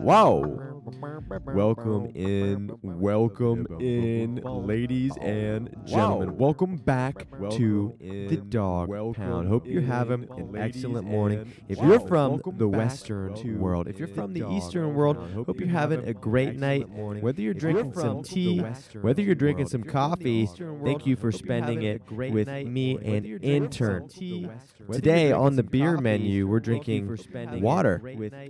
Wow. Welcome in, ladies and gentlemen. Welcome back to the Dog Pound. Hope you're having an excellent morning. If you're from the Western world, if you're from the Eastern world, hope you're having a great night. Whether you're drinking some tea, whether you're drinking some coffee, thank you for spending it with me and intern. Today on the beer menu, we're drinking water,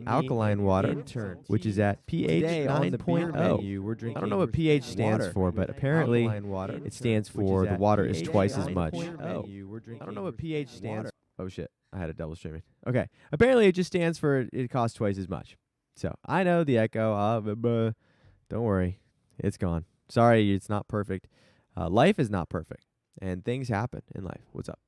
alkaline water, which is at pH 9.0. I don't know what pH stands for, but apparently it stands for the water is twice as much. I don't know what pH stands for. Oh shit, I had a double streaming. Okay, apparently it just stands for it costs twice as much. So I know the echo, don't worry, it's gone. Sorry, it's not perfect. Life is not perfect, and things happen in life. What's up?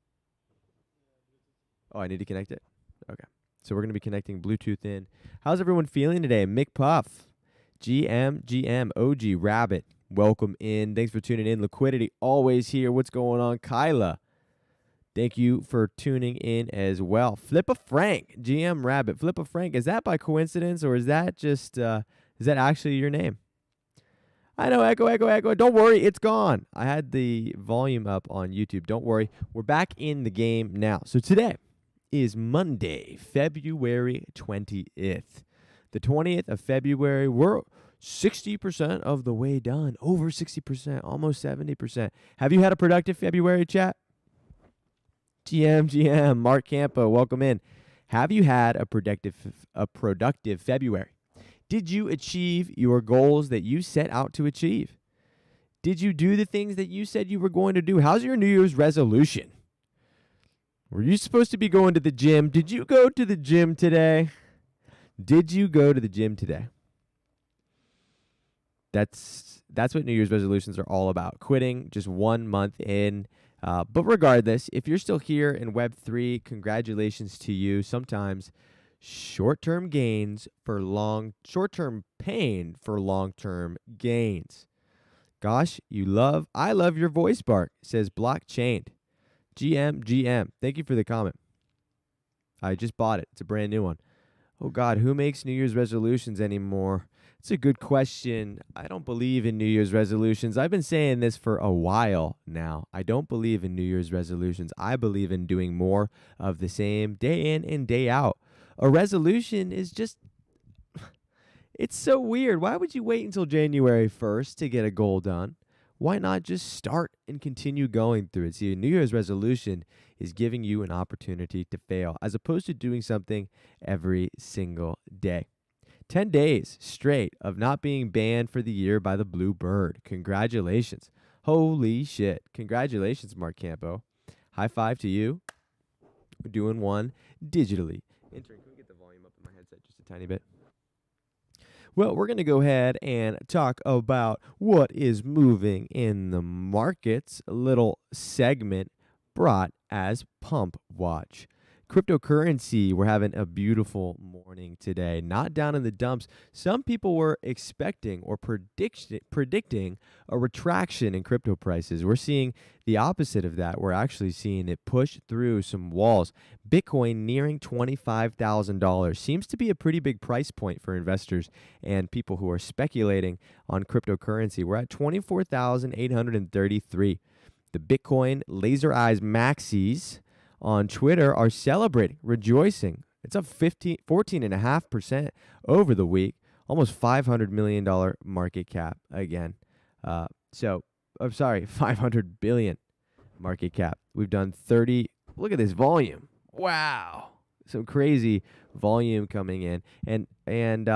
Oh, I need to connect it? Okay. So we're going to be connecting Bluetooth in. How's everyone feeling today? Mick Puff, GM, OG, Rabbit, welcome in. Thanks for tuning in. Liquidity, always here. What's going on? Kyla, thank you for tuning in as well. Flippa Frank, GM Rabbit. Flippa Frank, is that by coincidence or is that just, is that actually your name? I know, echo. Don't worry, it's gone. I had the volume up on YouTube. Don't worry. We're back in the game now. So today is Monday, February 20th. The 20th of February, we're 60% of the way done. Over 60%, almost 70%. Have you had a productive February, chat? GM, Mark Campo, welcome in. Have you had a productive February? Did you achieve your goals that you set out to achieve? Did you do the things that you said you were going to do? How's your New Year's resolution? Were you supposed to be going to the gym? Did you go to the gym today? Did you go to the gym today? That's what New Year's resolutions are all about. Quitting just 1 month in. But regardless, if you're still here in Web3, congratulations to you. Sometimes short-term pain for long-term gains. Gosh, I love your voice, Bark, says Blockchained. GM. Thank you for the comment. I just bought it. It's a brand new one. Oh, God, who makes New Year's resolutions anymore? It's a good question. I don't believe in New Year's resolutions. I've been saying this for a while now. I don't believe in New Year's resolutions. I believe in doing more of the same day in and day out. A resolution is just, it's so weird. Why would you wait until January 1st to get a goal done? Why not just start and continue going through it? See, a New Year's resolution is giving you an opportunity to fail as opposed to doing something every single day. 10 days straight of not being banned for the year by the Blue Bird. Congratulations. Holy shit. Congratulations, Mark Campo. High five to you. We're doing one digitally. Intern, can we get the volume up in my headset just a tiny bit? Well, we're going to go ahead and talk about what is moving in the markets. A little segment brought as Pump Watch. Cryptocurrency, we're having a beautiful morning today. Not down in the dumps. Some people were expecting or predicting a retraction in crypto prices. We're seeing the opposite of that. We're actually seeing it push through some walls. Bitcoin nearing $25,000 seems to be a pretty big price point for investors and people who are speculating on cryptocurrency. We're at 24,833. The Bitcoin Laser Eyes Maxis on Twitter are celebrating, rejoicing. It's up 14.5% over the week, almost $500 million market cap again. 500 billion market cap. We've done 30. Look at this volume. Wow. Some crazy volume coming in. And in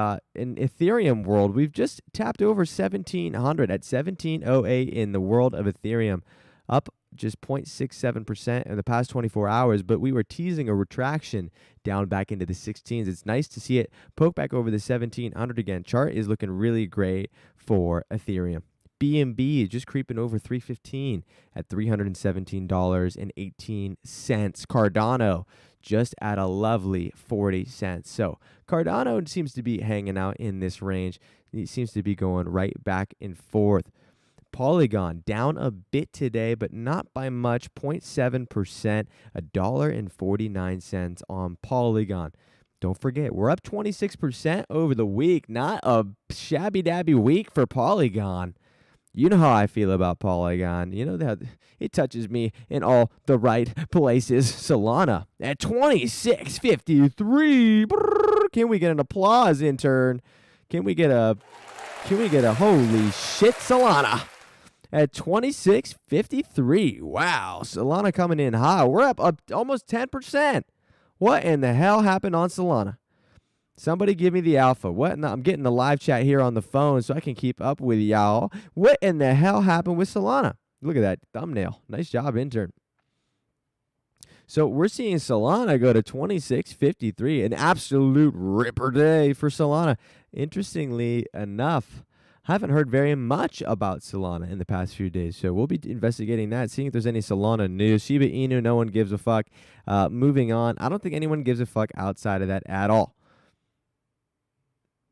Ethereum world, we've just tapped over 1,700 at 1708 in the world of Ethereum, up just 0.67% in the past 24 hours, but we were teasing a retraction down back into the 16s. It's nice to see it poke back over the 1700 again. Chart is looking really great for Ethereum. BNB just creeping over 315 at $317.18. Cardano just at a lovely 40 cents. So Cardano seems to be hanging out in this range. It seems to be going right back and forth. Polygon down a bit today, but not by much, 0.7%, $1.49 on Polygon. Don't forget, we're up 26% over the week. Not a shabby-dabby week for Polygon. You know how I feel about Polygon. You know that it touches me in all the right places. Solana at 26.53. Can we get an applause, intern? Can we get a holy shit, Solana? At 26.53. Wow. Solana coming in high. We're up almost 10%. What in the hell happened on Solana? Somebody give me the alpha. I'm getting the live chat here on the phone so I can keep up with y'all. What in the hell happened with Solana? Look at that thumbnail. Nice job, intern. So we're seeing Solana go to 26.53. An absolute ripper day for Solana. Interestingly enough, I haven't heard very much about Solana in the past few days, so we'll be investigating that, seeing if there's any Solana news. Shiba Inu, no one gives a fuck. Moving on, I don't think anyone gives a fuck outside of that at all.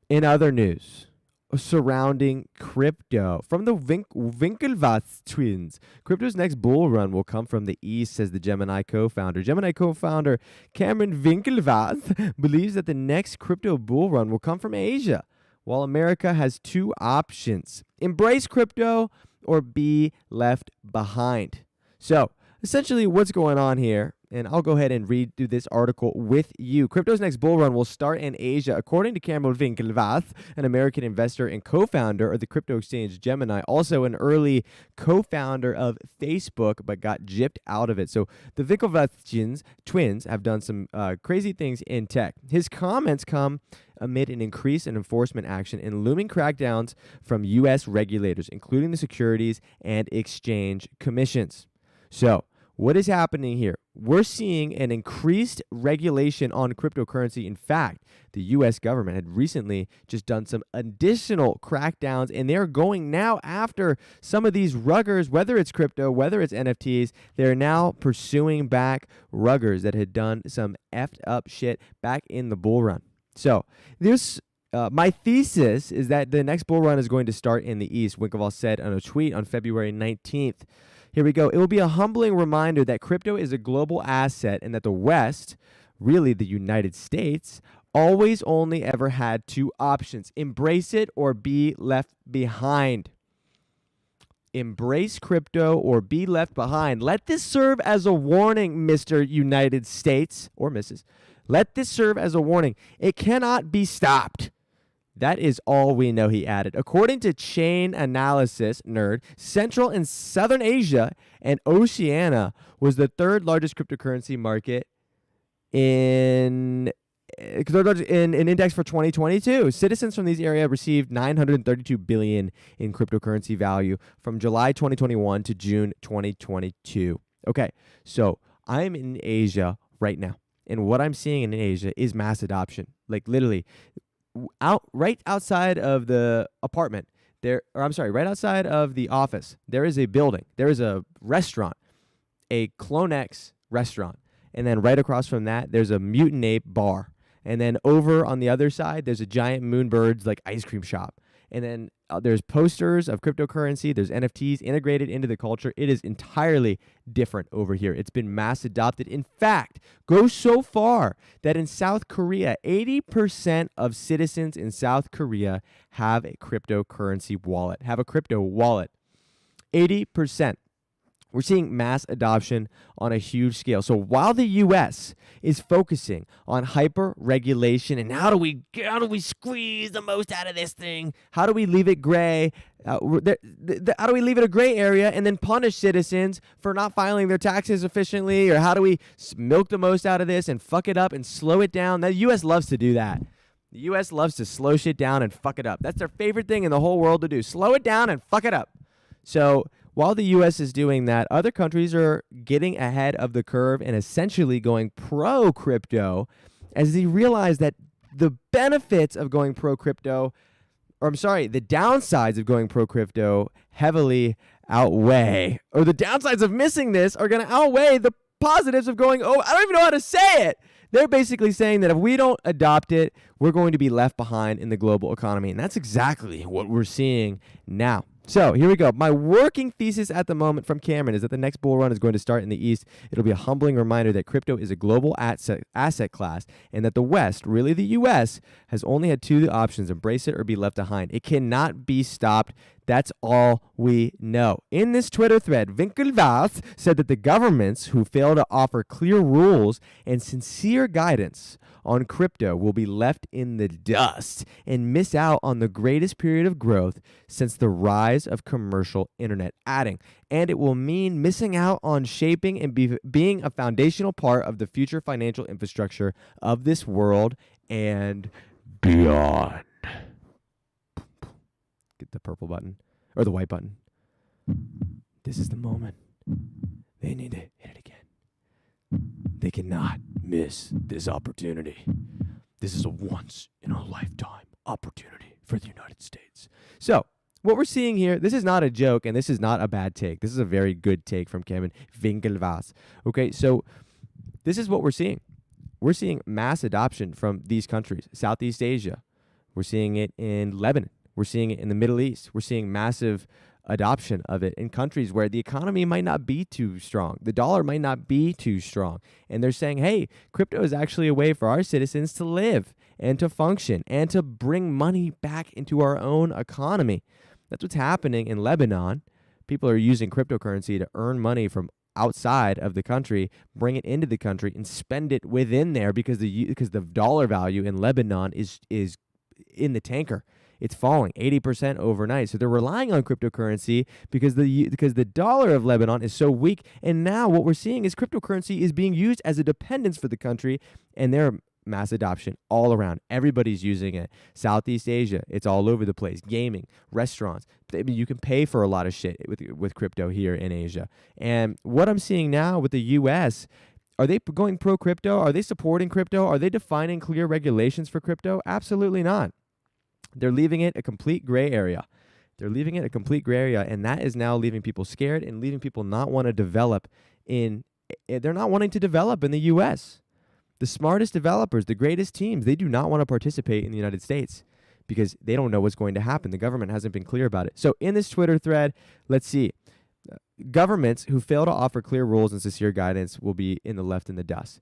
In other news surrounding crypto, from the Winklevoss twins, crypto's next bull run will come from the east, says the Gemini co-founder. Gemini co-founder Cameron Winklevoss believes that the next crypto bull run will come from Asia, while America has two options: embrace crypto or be left behind. So essentially what's going on here, and I'll go ahead and read through this article with you. Crypto's next bull run will start in Asia, according to Cameron Winklevoss, an American investor and co-founder of the crypto exchange Gemini, also an early co-founder of Facebook, but got gypped out of it. So the Winklevoss twins have done some crazy things in tech. His comments come amid an increase in enforcement action and looming crackdowns from U.S. regulators, including the Securities and Exchange Commissions. So what is happening here? we're seeing an increased regulation on cryptocurrency. In fact, the U.S. government had recently just done some additional crackdowns, and they're going now after some of these ruggers, whether it's crypto, whether it's NFTs. They're now pursuing back ruggers that had done some effed up shit back in the bull run. So this my thesis is that the next bull run is going to start in the East, Winklevoss said on a tweet on February 19th. Here we go. It will be a humbling reminder that crypto is a global asset and that the West, really the United States, always only ever had two options: embrace it or be left behind. Embrace crypto or be left behind. Let this serve as a warning, Mr. United States, or Mrs. Let this serve as a warning. It cannot be stopped. That is all we know, he added. According to Chain Analysis Nerd, Central and Southern Asia and Oceania was the third largest cryptocurrency market in an index for 2022. Citizens from these areas received $932 billion in cryptocurrency value from July 2021 to June 2022. Okay, so I'm in Asia right now, and what I'm seeing in Asia is mass adoption. Like literally, right outside of the apartment, right outside of the office, there is a building. There is a restaurant, a Clonex restaurant, and then right across from that, there's a Mutant Ape bar. And then over on the other side, there's a giant Moonbirds like ice cream shop. And then there's posters of cryptocurrency. There's NFTs integrated into the culture. It is entirely different over here. It's been mass adopted. In fact, goes so far that in South Korea, 80% of citizens in South Korea have a cryptocurrency wallet, have a crypto wallet. 80%. We're seeing mass adoption on a huge scale. So while the U.S. is focusing on hyper regulation and how do we squeeze the most out of this thing? How do we leave it gray? How do we leave it a gray area and then punish citizens for not filing their taxes efficiently? Or how do we milk the most out of this and fuck it up and slow it down? The U.S. loves to do that. The U.S. loves to slow shit down and fuck it up. That's their favorite thing in the whole world to do. Slow it down and fuck it up. So while the U.S. is doing that, other countries are getting ahead of the curve and essentially going pro-crypto as they realize that the benefits of going pro-crypto, the downsides of going pro-crypto heavily outweigh, or the downsides of missing this are going to outweigh the positives of going, I don't even know how to say it. They're basically saying that if we don't adopt it, we're going to be left behind in the global economy. And that's exactly what we're seeing now. So here we go. My working thesis at the moment from Cameron is that the next bull run is going to start in the East. It'll be a humbling reminder that crypto is a global asset class and that the West, really the U.S., has only had two options: embrace it or be left behind. It cannot be stopped. That's all we know. In this Twitter thread, Winklevoss said that the governments who fail to offer clear rules and sincere guidance on crypto will be left in the dust and miss out on the greatest period of growth since the rise of commercial internet, adding, and it will mean missing out on shaping and being a foundational part of the future financial infrastructure of this world and beyond. Get the purple button or the white button. This is the moment. They need to hit it again. They cannot miss this opportunity. This is a once-in-a-lifetime opportunity for the United States. So, what we're seeing here, this is not a joke, and this is not a bad take. This is a very good take from Kevin Winklevoss. Okay, so this is what we're seeing. We're seeing mass adoption from these countries. Southeast Asia. We're seeing it in Lebanon. We're seeing it in the Middle East. We're seeing massive adoption of it in countries where the economy might not be too strong. The dollar might not be too strong. And they're saying, hey, crypto is actually a way for our citizens to live and to function and to bring money back into our own economy. That's what's happening in Lebanon. People are using cryptocurrency to earn money from outside of the country, bring it into the country, and spend it within there because the dollar value in Lebanon is in the tanker. It's falling 80% overnight. So they're relying on cryptocurrency because the dollar of Lebanon is so weak. And now what we're seeing is cryptocurrency is being used as a dependence for the country, and they're mass adoption all around. Everybody's using it. Southeast Asia, it's all over the place. Gaming, restaurants. I mean, you can pay for a lot of shit with crypto here in Asia. And what I'm seeing now with the U.S., Are they going pro crypto? Are they supporting crypto? Are they defining clear regulations for crypto? Absolutely not. They're leaving it a complete gray area. They're leaving it a complete gray area, and that is now leaving people scared and leaving people not want to develop they're not wanting to develop in the U.S. The smartest developers, the greatest teams, they do not want to participate in the United States because they don't know what's going to happen. The government hasn't been clear about it. So in this Twitter thread, let's see. Governments who fail to offer clear rules and sincere guidance will be left in the dust.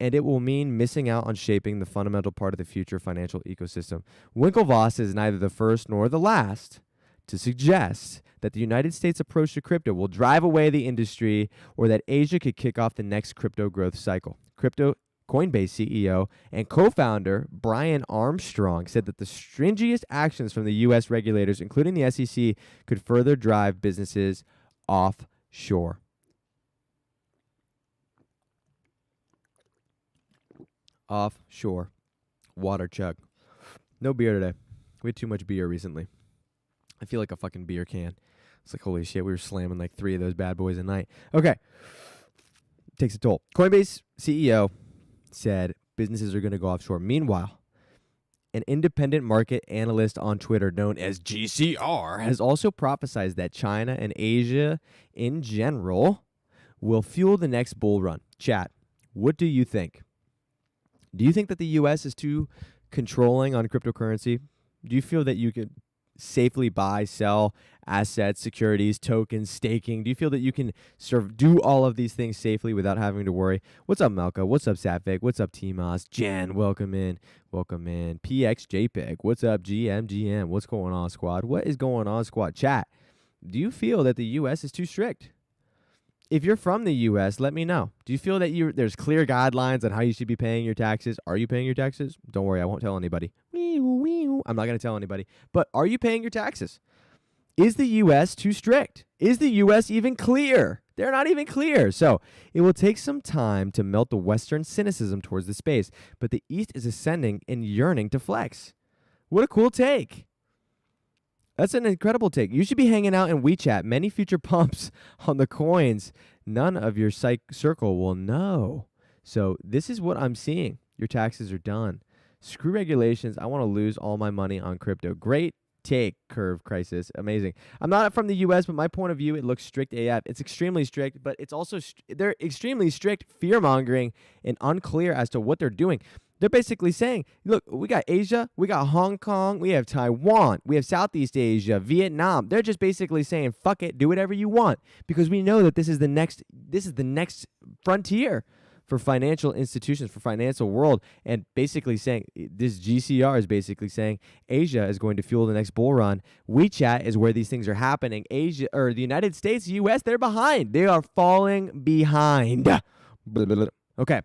And it will mean missing out on shaping the fundamental part of the future financial ecosystem. Winklevoss is neither the first nor the last to suggest that the United States approach to crypto will drive away the industry or that Asia could kick off the next crypto growth cycle. Coinbase CEO and co-founder Brian Armstrong said that the stringent actions from the U.S. regulators, including the SEC, could further drive businesses offshore. Offshore. Water chug. No beer today. We had too much beer recently. I feel like a fucking beer can. It's like, holy shit, we were slamming like 3 of those bad boys a night. Okay. Takes a toll. Coinbase CEO said businesses are going to go offshore. Meanwhile, an independent market analyst on Twitter known as GCR has also prophesied that China and Asia in general will fuel the next bull run. Chat, what do you think? Do you think that the U.S. is too controlling on cryptocurrency? Do you feel that you could safely buy, sell assets, securities, tokens, staking? Do you feel that you can do all of these things safely without having to worry? What's up, Malka? What's up, Satvik? What's up, T-Moss? Jen, welcome in. Welcome in. PXJPEG. What's up, GMGM? What's going on, squad? What is going on, squad? Chat, do you feel that the U.S. is too strict? If you're from the U.S., let me know. Do you feel that there's clear guidelines on how you should be paying your taxes? Are you paying your taxes? Don't worry, I won't tell anybody. I'm not going to tell anybody. But are you paying your taxes? Is the U.S. too strict? Is the U.S. even clear? They're not even clear. So it will take some time to melt the Western cynicism towards the space, but the East is ascending and yearning to flex. What a cool take. That's an incredible take. You should be hanging out in WeChat. Many future pumps on the coins. None of your circle will know. So this is what I'm seeing. Your taxes are done. Screw regulations. I want to lose all my money on crypto. Great take, Curve Crisis. Amazing. I'm not from the U.S., but my point of view, it looks strict AF. It's extremely strict, but it's also they're extremely strict, fear-mongering, and unclear as to what they're doing. They're basically saying, look, we got Asia, we got Hong Kong, we have Taiwan, we have Southeast Asia, Vietnam. They're just basically saying, fuck it, do whatever you want, because we know that this is the next frontier for financial institutions, for financial world, and basically saying, this GCR is basically saying Asia is going to fuel the next bull run. WeChat is where these things are happening. Asia, or the United States, US, they're behind. They are falling behind. Okay.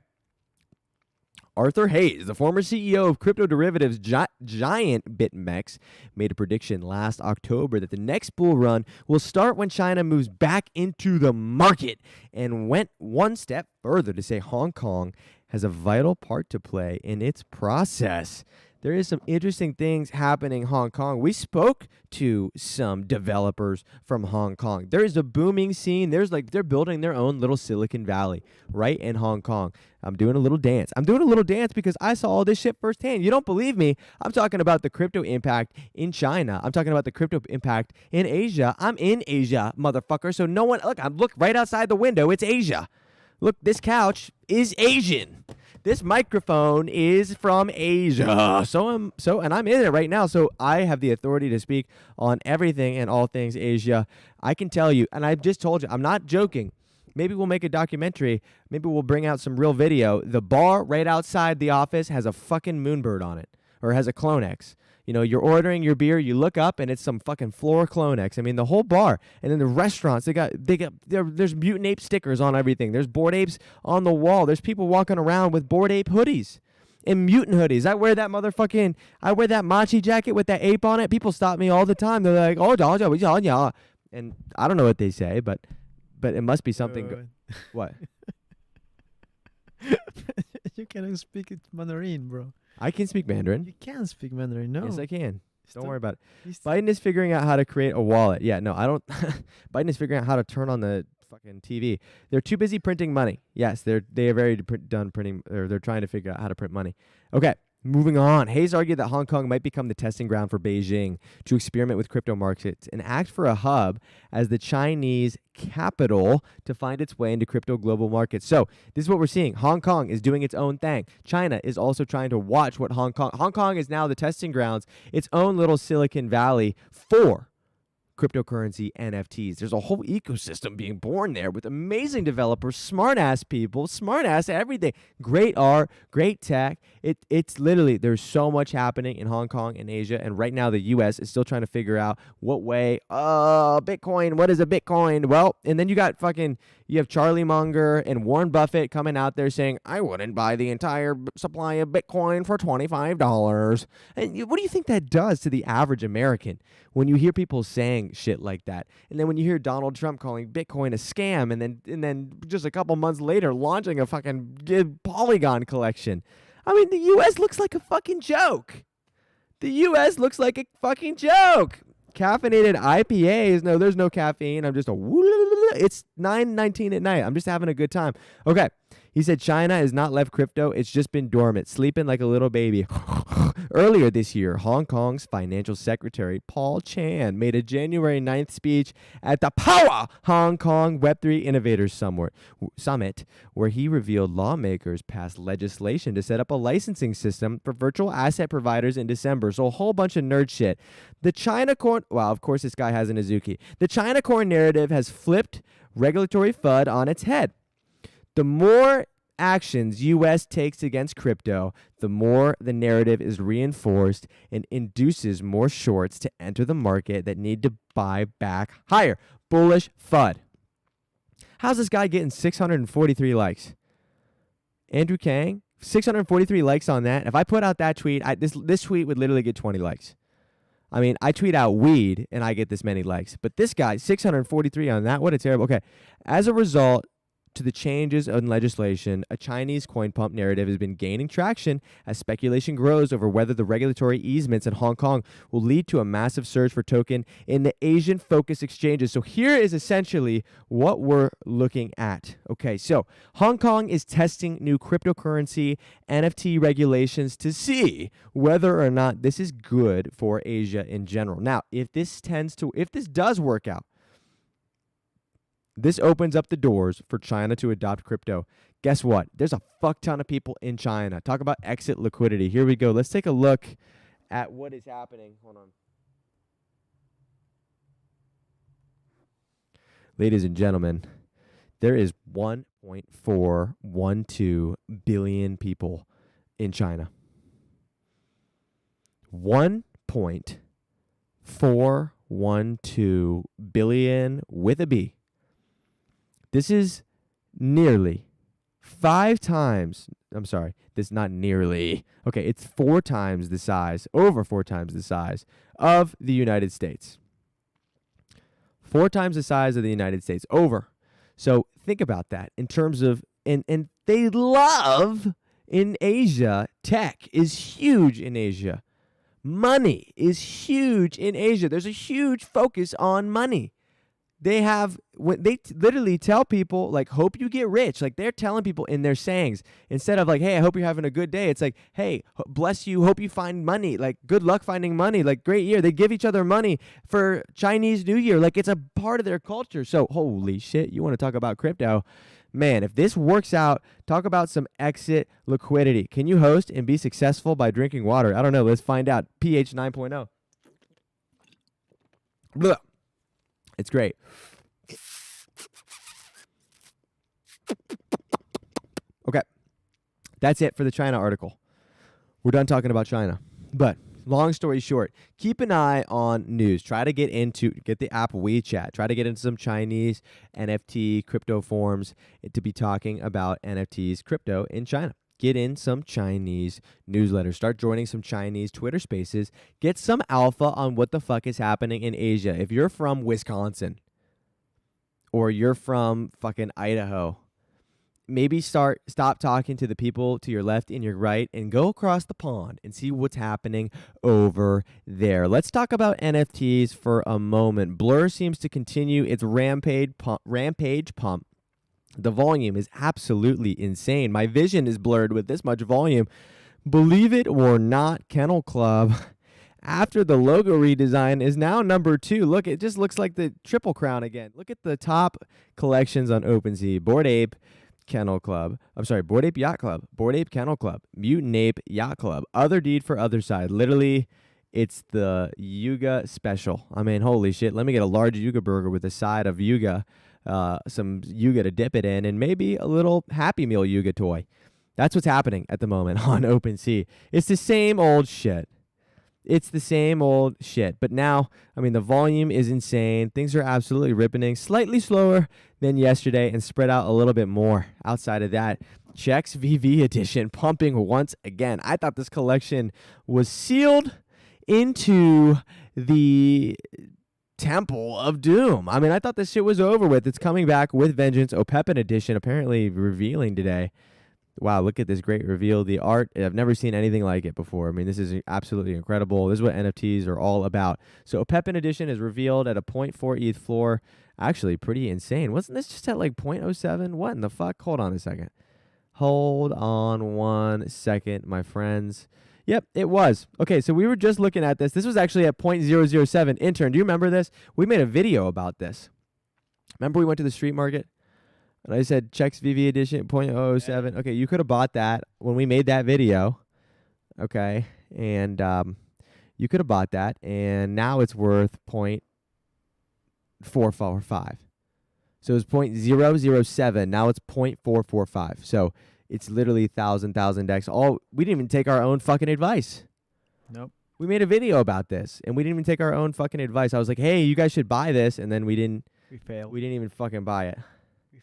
Arthur Hayes, the former CEO of crypto derivatives giant BitMEX, made a prediction last October that the next bull run will start when China moves back into the market, and went one step further to say Hong Kong has a vital part to play in its process. There is some interesting things happening in Hong Kong. We spoke to some developers from Hong Kong. There is a booming scene. They're building their own little Silicon Valley right in Hong Kong. I'm doing a little dance. Because I saw all this shit firsthand. You don't believe me? I'm talking about the crypto impact in China. I'm talking about the crypto impact in Asia. I'm in Asia, motherfucker. So no one, look right outside the window. It's Asia. Look, this couch is Asian. This microphone is from Asia. And I'm in it right now. So I have the authority to speak on everything and all things Asia. I can tell you, and I've just told you, I'm not joking. Maybe we'll make a documentary. Maybe we'll bring out some real video. The bar right outside the office has a fucking moonbird on it, or has a Clonex. You know, you're ordering your beer, you look up, and it's some fucking floor Clonex. I mean, the whole bar. And then the restaurants, there's Mutant Ape stickers on everything. There's Bored Apes on the wall. There's people walking around with Bored Ape hoodies and mutant hoodies. I wear that Machi jacket with that ape on it. People stop me all the time. They're like, oh, yeah. And I don't know what they say, but it must be something. What? You cannot speak Mandarin, bro. I can speak Mandarin. You can speak Mandarin, no. Yes, I can. Don't worry about it. Biden is figuring out how to create a wallet. Yeah, no, I don't. Biden is figuring out how to turn on the fucking TV. They're too busy printing money. Yes, they are very done printing, or they're trying to figure out how to print money. Okay. Moving on, Hayes argued that Hong Kong might become the testing ground for Beijing to experiment with crypto markets and act for a hub as the Chinese capital to find its way into crypto global markets. So this is what we're seeing. Hong Kong is doing its own thing. China is also trying to watch what Hong Kong is now the testing grounds, its own little Silicon Valley for cryptocurrency NFTs. There's a whole ecosystem being born there with amazing developers, smart ass people, smart ass everything, great art, great tech. It's literally, there's so much happening in Hong Kong and Asia, and right now the US is still trying to figure out what way, Bitcoin, what is a Bitcoin? Well, and then you have Charlie Munger and Warren Buffett coming out there saying, I wouldn't buy the entire supply of Bitcoin for $25. And what do you think that does to the average American when you hear people saying shit like that? And then when you hear Donald Trump calling Bitcoin a scam, and then just a couple months later launching a fucking Polygon collection. I mean, the US looks like a fucking joke. The US looks like a fucking joke. Caffeinated IPAs. No, there's no caffeine. I'm just it's 9:19 at night. I'm just having a good time. Okay. He said China has not left crypto. It's just been dormant, sleeping like a little baby. Earlier this year, Hong Kong's financial secretary, Paul Chan, made a January 9th speech at the Power Hong Kong Web3 Innovators Summit, where he revealed lawmakers passed legislation to set up a licensing system for virtual asset providers in December. So a whole bunch of nerd shit. The China Corn, well, of course this guy has an Azuki. The China Corn narrative has flipped regulatory FUD on its head. The more actions U.S. takes against crypto, the more the narrative is reinforced and induces more shorts to enter the market that need to buy back higher. Bullish FUD. How's this guy getting 643 likes? Andrew Kang, 643 likes on that. If I put out that tweet, this tweet would literally get 20 likes. I mean, I tweet out weed and I get this many likes. But this guy, 643 on that. What a terrible. Okay. As a result, to the changes in legislation, a Chinese coin pump narrative has been gaining traction as speculation grows over whether the regulatory easements in Hong Kong will lead to a massive surge for token in the Asian-focused exchanges. So here is essentially what we're looking at. Okay, so Hong Kong is testing new cryptocurrency NFT regulations to see whether or not this is good for Asia in general. Now, if this does work out, this opens up the doors for China to adopt crypto. Guess what? There's a fuck ton of people in China. Talk about exit liquidity. Here we go. Let's take a look at what is happening. Hold on. Ladies and gentlemen, there is 1.412 billion people in China. 1.412 billion with a B. This is nearly 5 times, I'm sorry, this not nearly, okay, it's 4 times the size, over 4 times the size of the United States. 4 times the size of the United States, over. So think about that in terms of, and they love in Asia, tech is huge in Asia. Money is huge in Asia. There's a huge focus on money. They literally tell people, like, hope you get rich. Like, they're telling people in their sayings, instead of like, hey, I hope you're having a good day. It's like, hey, bless you. Hope you find money. Like, good luck finding money. Like, great year. They give each other money for Chinese New Year. Like, it's a part of their culture. So, holy shit, you want to talk about crypto? Man, if this works out, talk about some exit liquidity. Can you host and be successful by drinking water? I don't know. Let's find out. pH 9.0. Blah. It's great. Okay. That's it for the China article. We're done talking about China. But long story short, keep an eye on news. Try to get the app WeChat. Try to get into some Chinese NFT crypto forums to be talking about NFTs, crypto in China. Get in some Chinese newsletters. Start joining some Chinese Twitter spaces. Get some alpha on what the fuck is happening in Asia. If you're from Wisconsin or you're from fucking Idaho, maybe stop talking to the people to your left and your right and go across the pond and see what's happening over there. Let's talk about NFTs for a moment. Blur seems to continue its rampage pump. The volume is absolutely insane. My vision is blurred with this much volume. Believe it or not, Kennel Club, after the logo redesign, is now number 2. Look, it just looks like the Triple Crown again. Look at the top collections on OpenSea. Bored Ape Kennel Club. I'm sorry, Bored Ape Yacht Club. Bored Ape Kennel Club. Mutant Ape Yacht Club. Other Deed for Other Side. Literally, it's the Yuga special. I mean, holy shit. Let me get a large Yuga burger with a side of Yuga. Some Yuga to dip it in, and maybe a little Happy Meal Yuga toy. That's what's happening at the moment on OpenSea. It's the same old shit. It's the same old shit. But now, I mean, the volume is insane. Things are absolutely ripping. Slightly slower than yesterday and spread out a little bit more. Outside of that, Chex VV edition pumping once again. I thought this collection was sealed into the Temple of Doom. I mean, I thought this shit was over with. It's coming back with vengeance. Opepin edition apparently revealing today. Wow, look at this great reveal. The art, I've never seen anything like it before. I mean, this is absolutely incredible. This is what NFTs are all about. So Opepin edition is revealed at a 0.4 ETH floor. Actually, pretty insane. Wasn't this just at like 0.07? What in the fuck? Hold on a second. Hold on 1 second, my friends. Yep, it was. Okay, so we were just looking at this. This was actually at 0.007. Intern, do you remember this? We made a video about this. Remember we went to the street market? And I said, Chex VV edition, 0.007. Okay, you could have bought that when we made that video. Okay, and you could have bought that. And now it's worth 0.445. So it's 0.007. Now it's 0.445. So it's literally 1,000 X. We didn't even take our own fucking advice. Nope. We made a video about this, and we didn't even take our own fucking advice. I was like, hey, you guys should buy this. And then we didn't. We failed. We didn't even fucking buy it.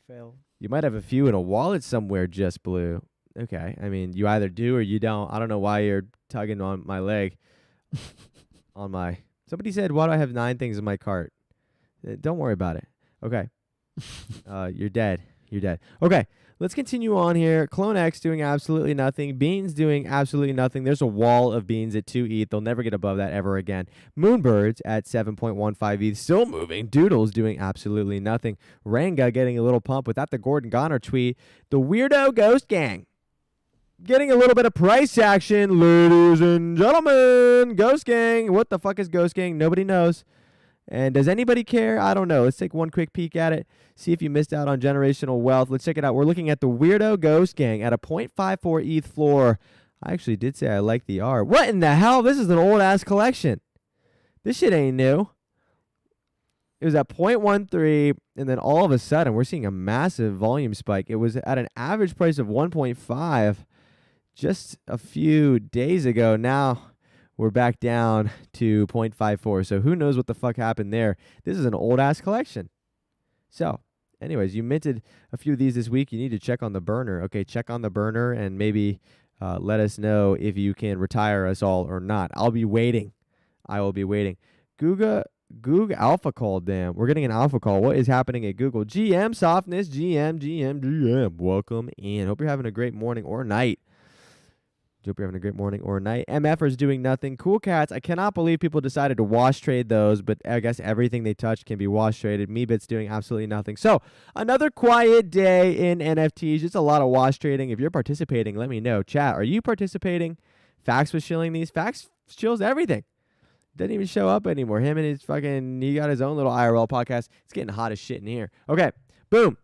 Failed. You might have a few in a wallet somewhere, Just Blue. Okay. I mean, you either do or you don't. I don't know why you're tugging on my leg. Somebody said, why do I have 9 things in my cart? Don't worry about it. Okay. You're dead. You're dead. Okay. Let's continue on here. Clone X doing absolutely nothing. Beans doing absolutely nothing. There's a wall of beans at 2 ETH. They'll never get above that ever again. Moonbirds at 7.15 ETH. Still moving. Doodles doing absolutely nothing. Ranga getting a little pump without the Gordon Goner tweet. The Weirdo Ghost Gang getting a little bit of price action. Ladies and gentlemen, Ghost Gang. What the fuck is Ghost Gang? Nobody knows. And does anybody care? I don't know. Let's take one quick peek at it. See if you missed out on generational wealth. Let's check it out. We're looking at the Weirdo Ghost Gang at a 0.54 ETH floor. I actually did say I like the art. What in the hell? This is an old-ass collection. This shit ain't new. It was at 0.13, and then all of a sudden, we're seeing a massive volume spike. It was at an average price of 1.5 just a few days ago. Now we're back down to 0.54. So who knows what the fuck happened there. This is an old-ass collection. So, anyways, you minted a few of these this week. You need to check on the burner. Okay, check on the burner and maybe let us know if you can retire us all or not. I'll be waiting. I will be waiting. Google alpha call, damn. We're getting an alpha call. What is happening at Google? GM softness, GM. Welcome in. Hope you're having a great morning or night. Hope you're having a great morning or night. MFers doing nothing. Cool Cats. I cannot believe people decided to wash trade those, but I guess everything they touch can be wash traded. Meebits doing absolutely nothing. So another quiet day in NFTs. Just a lot of wash trading. If you're participating, let me know. Chat, are you participating? Fax was shilling these. Fax shills everything. Doesn't even show up anymore. Him and his fucking, he got his own little IRL podcast. It's getting hot as shit in here. Okay, boom.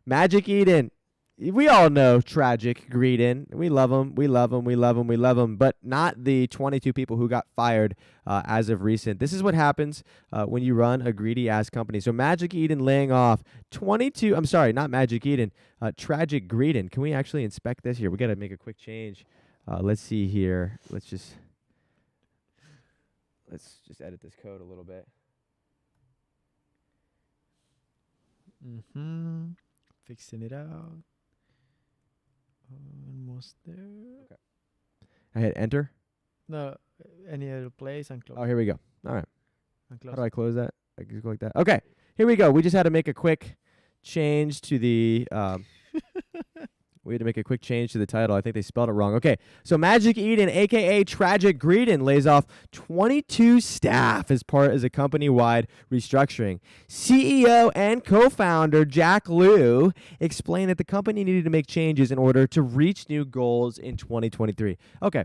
Magic Eden. We all know Tragic Greedin. We love him. We love him. We love him. We love him. But not the 22 people who got fired as of recent. This is what happens when you run a greedy-ass company. So Magic Eden laying off 22. I'm sorry, not Magic Eden. Tragic Greedin. Can we actually inspect this here? We got to make a quick change. Let's see here. Let's just edit this code a little bit. Fixing it out. Almost there. Okay. I hit enter. No, any other place and close. Oh, here we go. All right. And close. How do I close that? I just go like that. Okay. Here we go. We just had to make a quick change to the we had to make a quick change to the title. I think they spelled it wrong. Okay, so Magic Eden, a.k.a. Tragic Greedon, lays off 22 staff as a company-wide restructuring. CEO and co-founder Jack Liu explained that the company needed to make changes in order to reach new goals in 2023. Okay.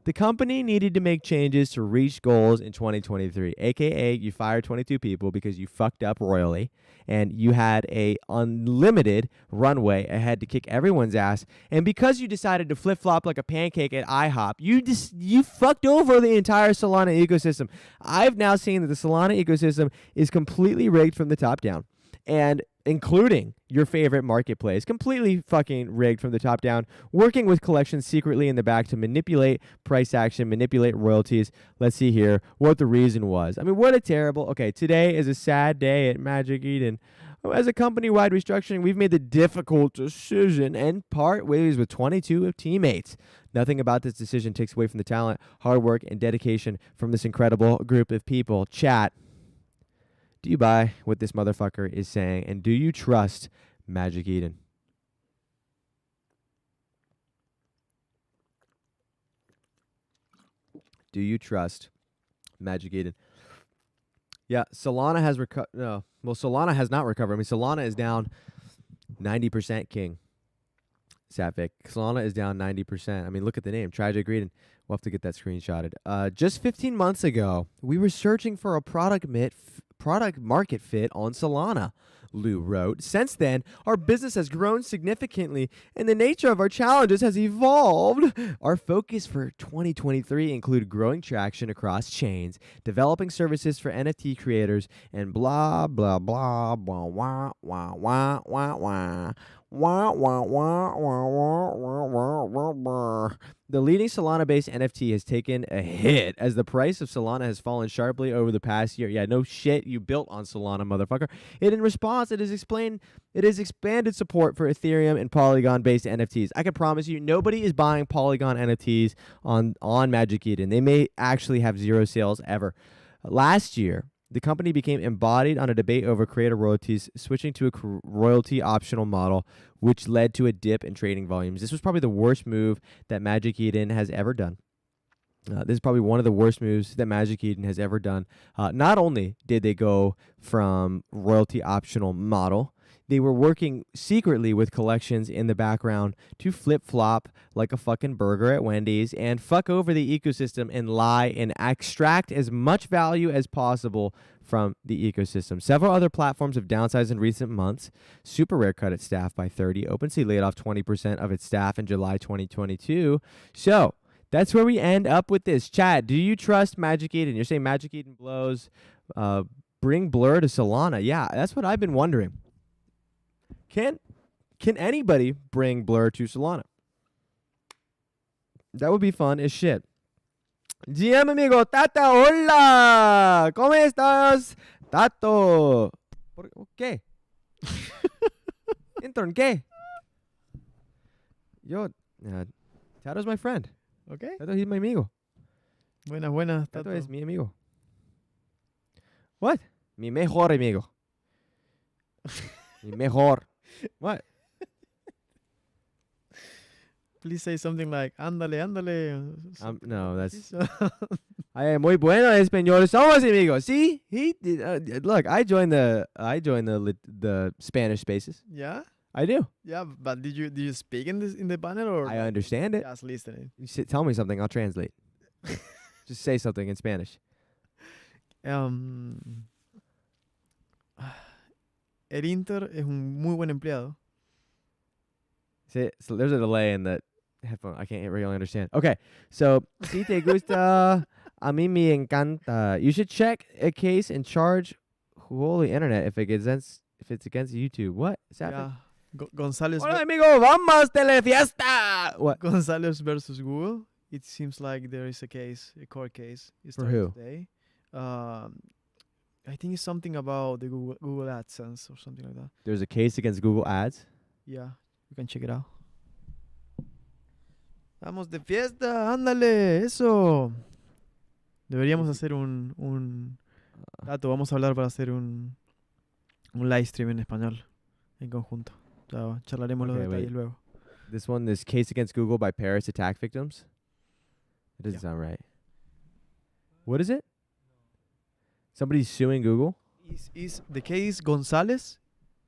The company needed to make changes to reach goals in 2023, a.k.a. you fired 22 people because you fucked up royally and you had a unlimited runway ahead to kick everyone's ass. And because you decided to flip-flop like a pancake at IHOP, you fucked over the entire Solana ecosystem. I've now seen that the Solana ecosystem is completely rigged from the top down, and including your favorite marketplace, completely fucking rigged from the top down, working with collections secretly in the back to manipulate price action, manipulate royalties. Let's see here what the reason was. I mean, what a terrible... Okay, today is a sad day at Magic Eden. As a company-wide restructuring, we've made the difficult decision and part ways with 22 teammates. Nothing about this decision takes away from the talent, hard work, and dedication from this incredible group of people. Chat. Do you buy what this motherfucker is saying? And do you trust Magic Eden? Do you trust Magic Eden? Yeah, Solana has Solana has not recovered. I mean, Solana is down 90%, King. Satvik. Solana is down 90%. I mean, look at the name, Tragic Greedon. We'll have to get that screenshotted. Just 15 months ago, we were searching for a product market fit on Solana, Lou wrote. Since then, our business has grown significantly and the nature of our challenges has evolved. Our focus for 2023 include growing traction across chains, developing services for NFT creators, and blah, blah, blah, blah, wah, wah, wah, wah, wah. Wah, wah, wah, wah, wah, wah, wah, wah, wah. The leading Solana-based NFT has taken a hit as the price of Solana has fallen sharply over the past year. Yeah, no shit, you built on Solana, motherfucker. And in response, it has expanded support for Ethereum and Polygon-based NFTs. I can promise you, nobody is buying Polygon NFTs on Magic Eden. They may actually have zero sales ever. Last year, the company became embodied on a debate over creator royalties, switching to a royalty optional model, which led to a dip in trading volumes. This was probably the worst move that Magic Eden has ever done. This is probably one of the worst moves that Magic Eden has ever done. Not only did they go from royalty optional model, they were working secretly with collections in the background to flip-flop like a fucking burger at Wendy's and fuck over the ecosystem and lie and extract as much value as possible from the ecosystem. Several other platforms have downsized in recent months. Super Rare cut its staff by 30%. OpenSea laid off 20% of its staff in July 2022. So that's where we end up with this. Chad, do you trust Magic Eden? You're saying Magic Eden blows. Bring Blur to Solana. Yeah, that's what I've been wondering. Can anybody bring Blur to Solana? That would be fun as shit. GM amigo, Tata, hola. ¿Cómo estás? Tato. ¿Qué? Intern, ¿qué? Yo, Tato's my friend. Okay. Tato, he's my amigo. Buenas, Tato Tato. es mi amigo. What? Mi mejor amigo. Mi mejor. What? Please say something like, ándale, ándale. No, that's... I am muy bueno en español. Somos amigos. See? He did, look, I joined the Spanish spaces. Yeah? I do. Yeah, but did you speak in the panel or I understand it. just listening? You tell me something, I'll translate. Just say something in Spanish. El Inter es un muy buen empleado. So there's a delay in the headphone. I can't really understand. Okay, so si te gusta, a mí me encanta. You should check a case and charge holy internet if it's against YouTube. What? Is that? Yeah. González. Hola amigo, vamos telefiesta. What? González versus Google. It seems like there is a court case. It For started who? Today. I think it's something about the Google AdSense or something like that. There's a case against Google Ads. Yeah, you can check it out. Vamos de fiesta, ándale, eso. Deberíamos hacer un Tato, vamos a hablar para hacer un live stream en español en conjunto. Ya, charlaremos los Okay, detalles wait. luego. This case against Google by Paris attack victims. It doesn't sound right. What is it? Somebody's suing Google? Is the case Gonzalez?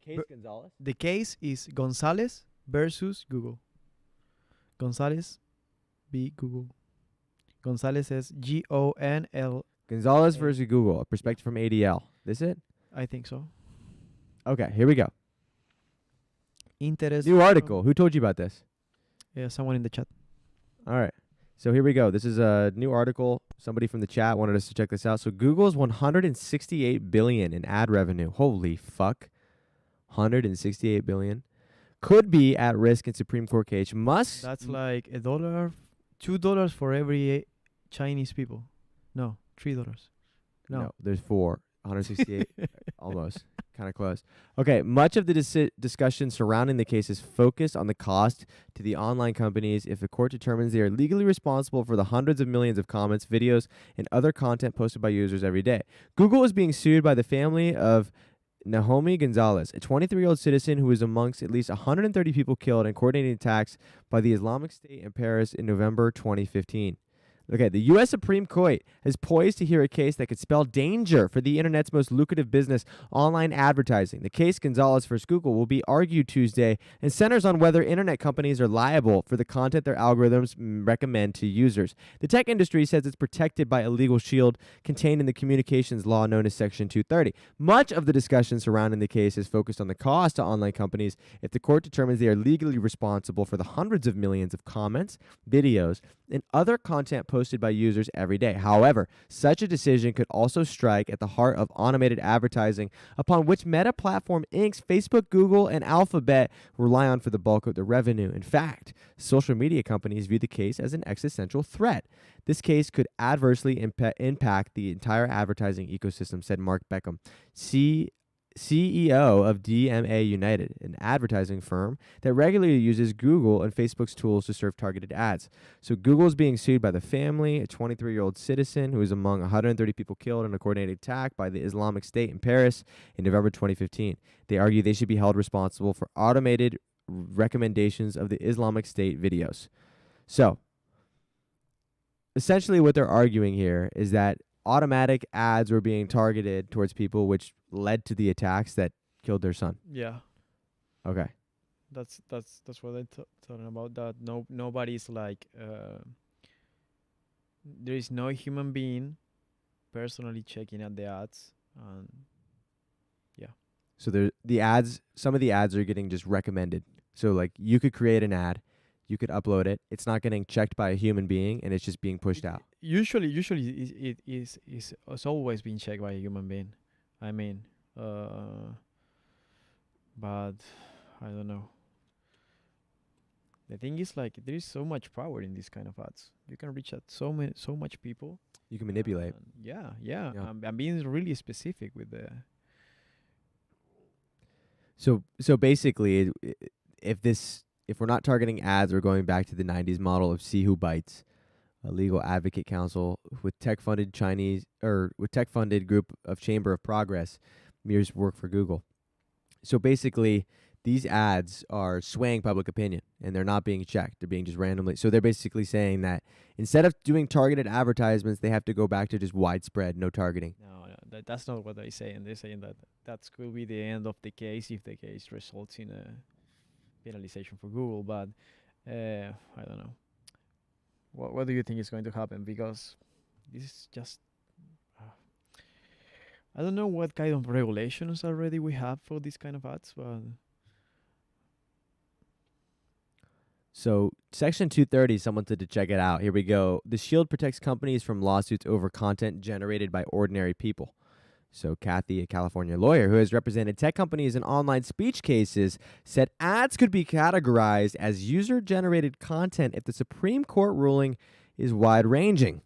Gonzalez? The case is Gonzalez versus Google. Gonzalez v. Google. Gonzalez is Gonl. Gonzalez versus Google, a perspective from ADL. This it? I think so. Okay, here we go. Interest. New article. Who told you about this? Yeah, someone in the chat. All right. So here we go. This is a new article. Somebody from the chat wanted us to check this out. So Google's 168 billion in ad revenue. Holy fuck. 168 billion could be at risk in Supreme Court case. That's like $1, $2 for every Chinese people. No, $3. No, there's 4. 168, almost, kind of close. Okay, much of the discussion surrounding the case is focused on the cost to the online companies if the court determines they are legally responsible for the hundreds of millions of comments, videos, and other content posted by users every day. Google is being sued by the family of Naomi Gonzalez, a 23-year-old citizen who was amongst at least 130 people killed in coordinated attacks by the Islamic State in Paris in November 2015. Okay, the U.S. Supreme Court is poised to hear a case that could spell danger for the internet's most lucrative business, online advertising. The case, Gonzalez versus Google, will be argued Tuesday and centers on whether internet companies are liable for the content their algorithms recommend to users. The tech industry says it's protected by a legal shield contained in the communications law known as Section 230. Much of the discussion surrounding the case is focused on the cost to online companies if the court determines they are legally responsible for the hundreds of millions of comments, videos, and other content posted by users every day. However, such a decision could also strike at the heart of automated advertising, upon which Meta Platform Inc.'s Facebook, Google, and Alphabet rely on for the bulk of their revenue. In fact, social media companies view the case as an existential threat. This case could adversely impact the entire advertising ecosystem, said Mark Beckham, CEO of DMA United, an advertising firm that regularly uses Google and Facebook's tools to serve targeted ads. So Google is being sued by the family, a 23-year-old citizen who was among 130 people killed in a coordinated attack by the Islamic State in Paris in November 2015. They argue they should be held responsible for automated recommendations of the Islamic State videos. So essentially what they're arguing here is that automatic ads were being targeted towards people, which led to the attacks that killed their son. Yeah. Okay. That's what I'm talking about. That nobody's like there is no human being personally checking out the ads, and yeah. So some of the ads are getting just recommended. So like you could create an ad, you could upload it. It's not getting checked by a human being, and it's just being pushed out. Usually it's always being checked by a human being. I mean, but I don't know. The thing is, like, there is so much power in this kind of ads. You can reach out so much people. You can manipulate. Yeah. I'm being really specific with the. So basically, if we're not targeting ads, we're going back to the 90s model of See Who Bites, a legal advocate council with tech-funded group of Chamber of Progress, mirrors work for Google. So basically, these ads are swaying public opinion, and they're not being checked. They're being just randomly. So they're basically saying that instead of doing targeted advertisements, they have to go back to just widespread, no targeting. No, that's not what they say. And they're saying that could be the end of the case if the case results in a penalization for Google. But I don't know. What do you think is going to happen? Because this is just I don't know what kind of regulations already we have for this kind of ads, but so Section 230, someone said to check it out. Here we go. The shield protects companies from lawsuits over content generated by ordinary people. So Kathy, a California lawyer who has represented tech companies in online speech cases, said ads could be categorized as user-generated content if the Supreme Court ruling is wide-ranging.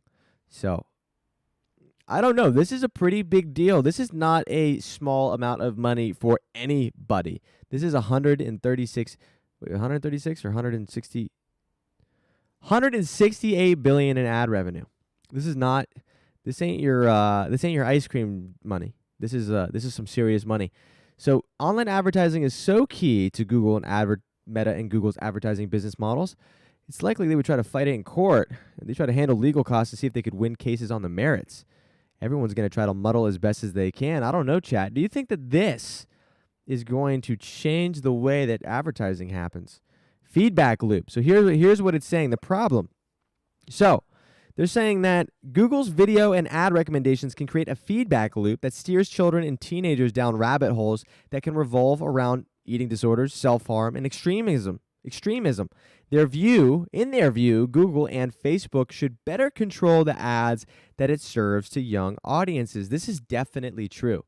So I don't know. This is a pretty big deal. This is not a small amount of money for anybody. This is 138 billion in ad revenue. This ain't your ice cream money. This is some serious money. So online advertising is so key to Google and Meta and Google's advertising business models, it's likely they would try to fight it in court. They try to handle legal costs to see if they could win cases on the merits. Everyone's going to try to muddle as best as they can. I don't know, chat. Do you think that this is going to change the way that advertising happens? Feedback loop. So here's what it's saying, the problem. So they're saying that Google's video and ad recommendations can create a feedback loop that steers children and teenagers down rabbit holes that can revolve around eating disorders, self-harm, and extremism. In their view, Google and Facebook should better control the ads that it serves to young audiences. This is definitely true,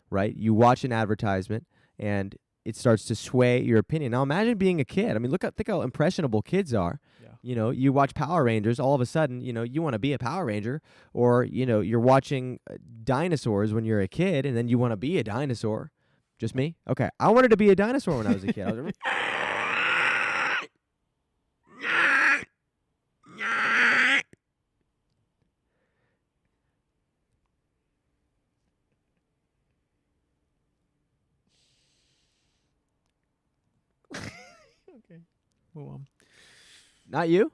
right? You watch an advertisement and it starts to sway your opinion. Now imagine being a kid. I mean, think how impressionable kids are. Yeah. You know, you watch Power Rangers, all of a sudden, you know, you want to be a Power Ranger, or, you know, you're watching dinosaurs when you're a kid and then you want to be a dinosaur. Just me? Okay. I wanted to be a dinosaur when I was a kid. I was Okay. Move on. Not you?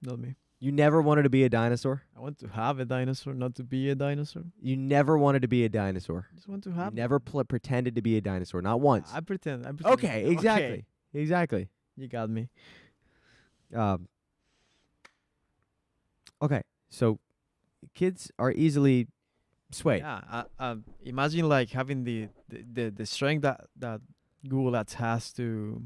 Not me. You never wanted to be a dinosaur? I want to have a dinosaur, not to be a dinosaur. You never wanted to be a dinosaur? I just want to have. You never pretended to be a dinosaur, not once. I pretend. Okay, exactly. Okay. Exactly. You got me. Okay, so kids are easily swayed. Yeah. Imagine like having the strength that Google Ads has to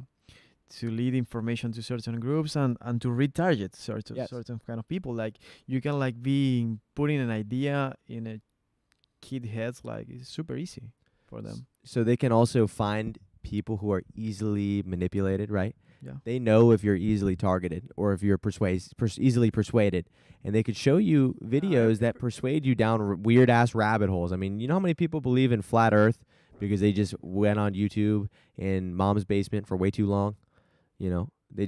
lead information to certain groups and to retarget certain kind of people. Like you can like be putting an idea in a kid heads, like it's super easy for them. So they can also find people who are easily manipulated, right? Yeah. They know if you're easily targeted or if you're easily persuaded, and they could show you videos that persuade you down weird ass rabbit holes. I mean, you know how many people believe in flat Earth because they just went on YouTube in mom's basement for way too long? You know, they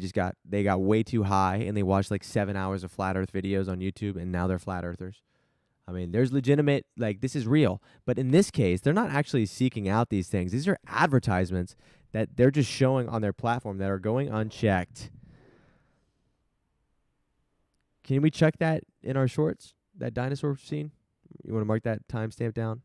got way too high and they watched like 7 hours of flat Earth videos on YouTube, and now they're flat earthers. I mean, there's legitimate, like, this is real. But in this case, they're not actually seeking out these things. These are advertisements that they're just showing on their platform that are going unchecked. Can we check that in our shorts, that dinosaur scene? You want to mark that timestamp down?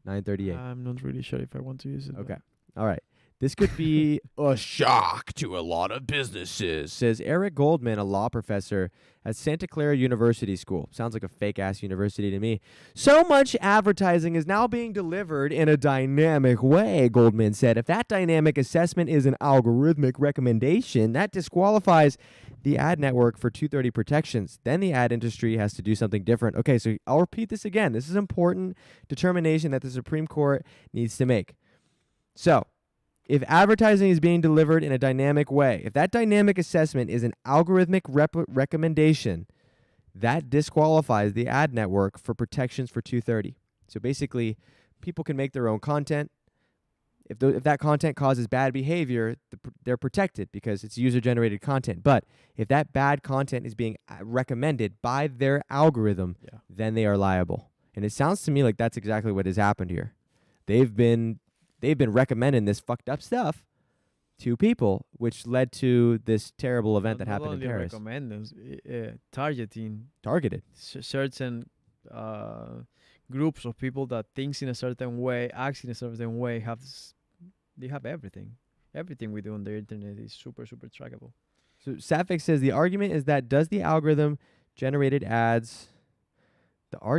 9:38. I'm not really sure if I want to use it. Okay. All right. This could be a shock to a lot of businesses, says Eric Goldman, a law professor at Santa Clara University School. Sounds like a fake-ass university to me. So much advertising is now being delivered in a dynamic way, Goldman said. If that dynamic assessment is an algorithmic recommendation, that disqualifies the ad network for 230 protections. Then the ad industry has to do something different. Okay, so I'll repeat this again. This is important determination that the Supreme Court needs to make. So, if advertising is being delivered in a dynamic way, if that dynamic assessment is an algorithmic recommendation, that disqualifies the ad network for protections for 230. So basically, people can make their own content. If that content causes bad behavior, they're protected because it's user-generated content. But if that bad content is being recommended by their algorithm, then they are liable. And it sounds to me like that's exactly what has happened here. They've been recommending this fucked up stuff to people, which led to this terrible event that happened in Paris. Targeted. Certain groups of people that thinks in a certain way, acts in a certain way, they have everything. Everything we do on the internet is super, super trackable. So Safik says the argument is that does the algorithm generated ads are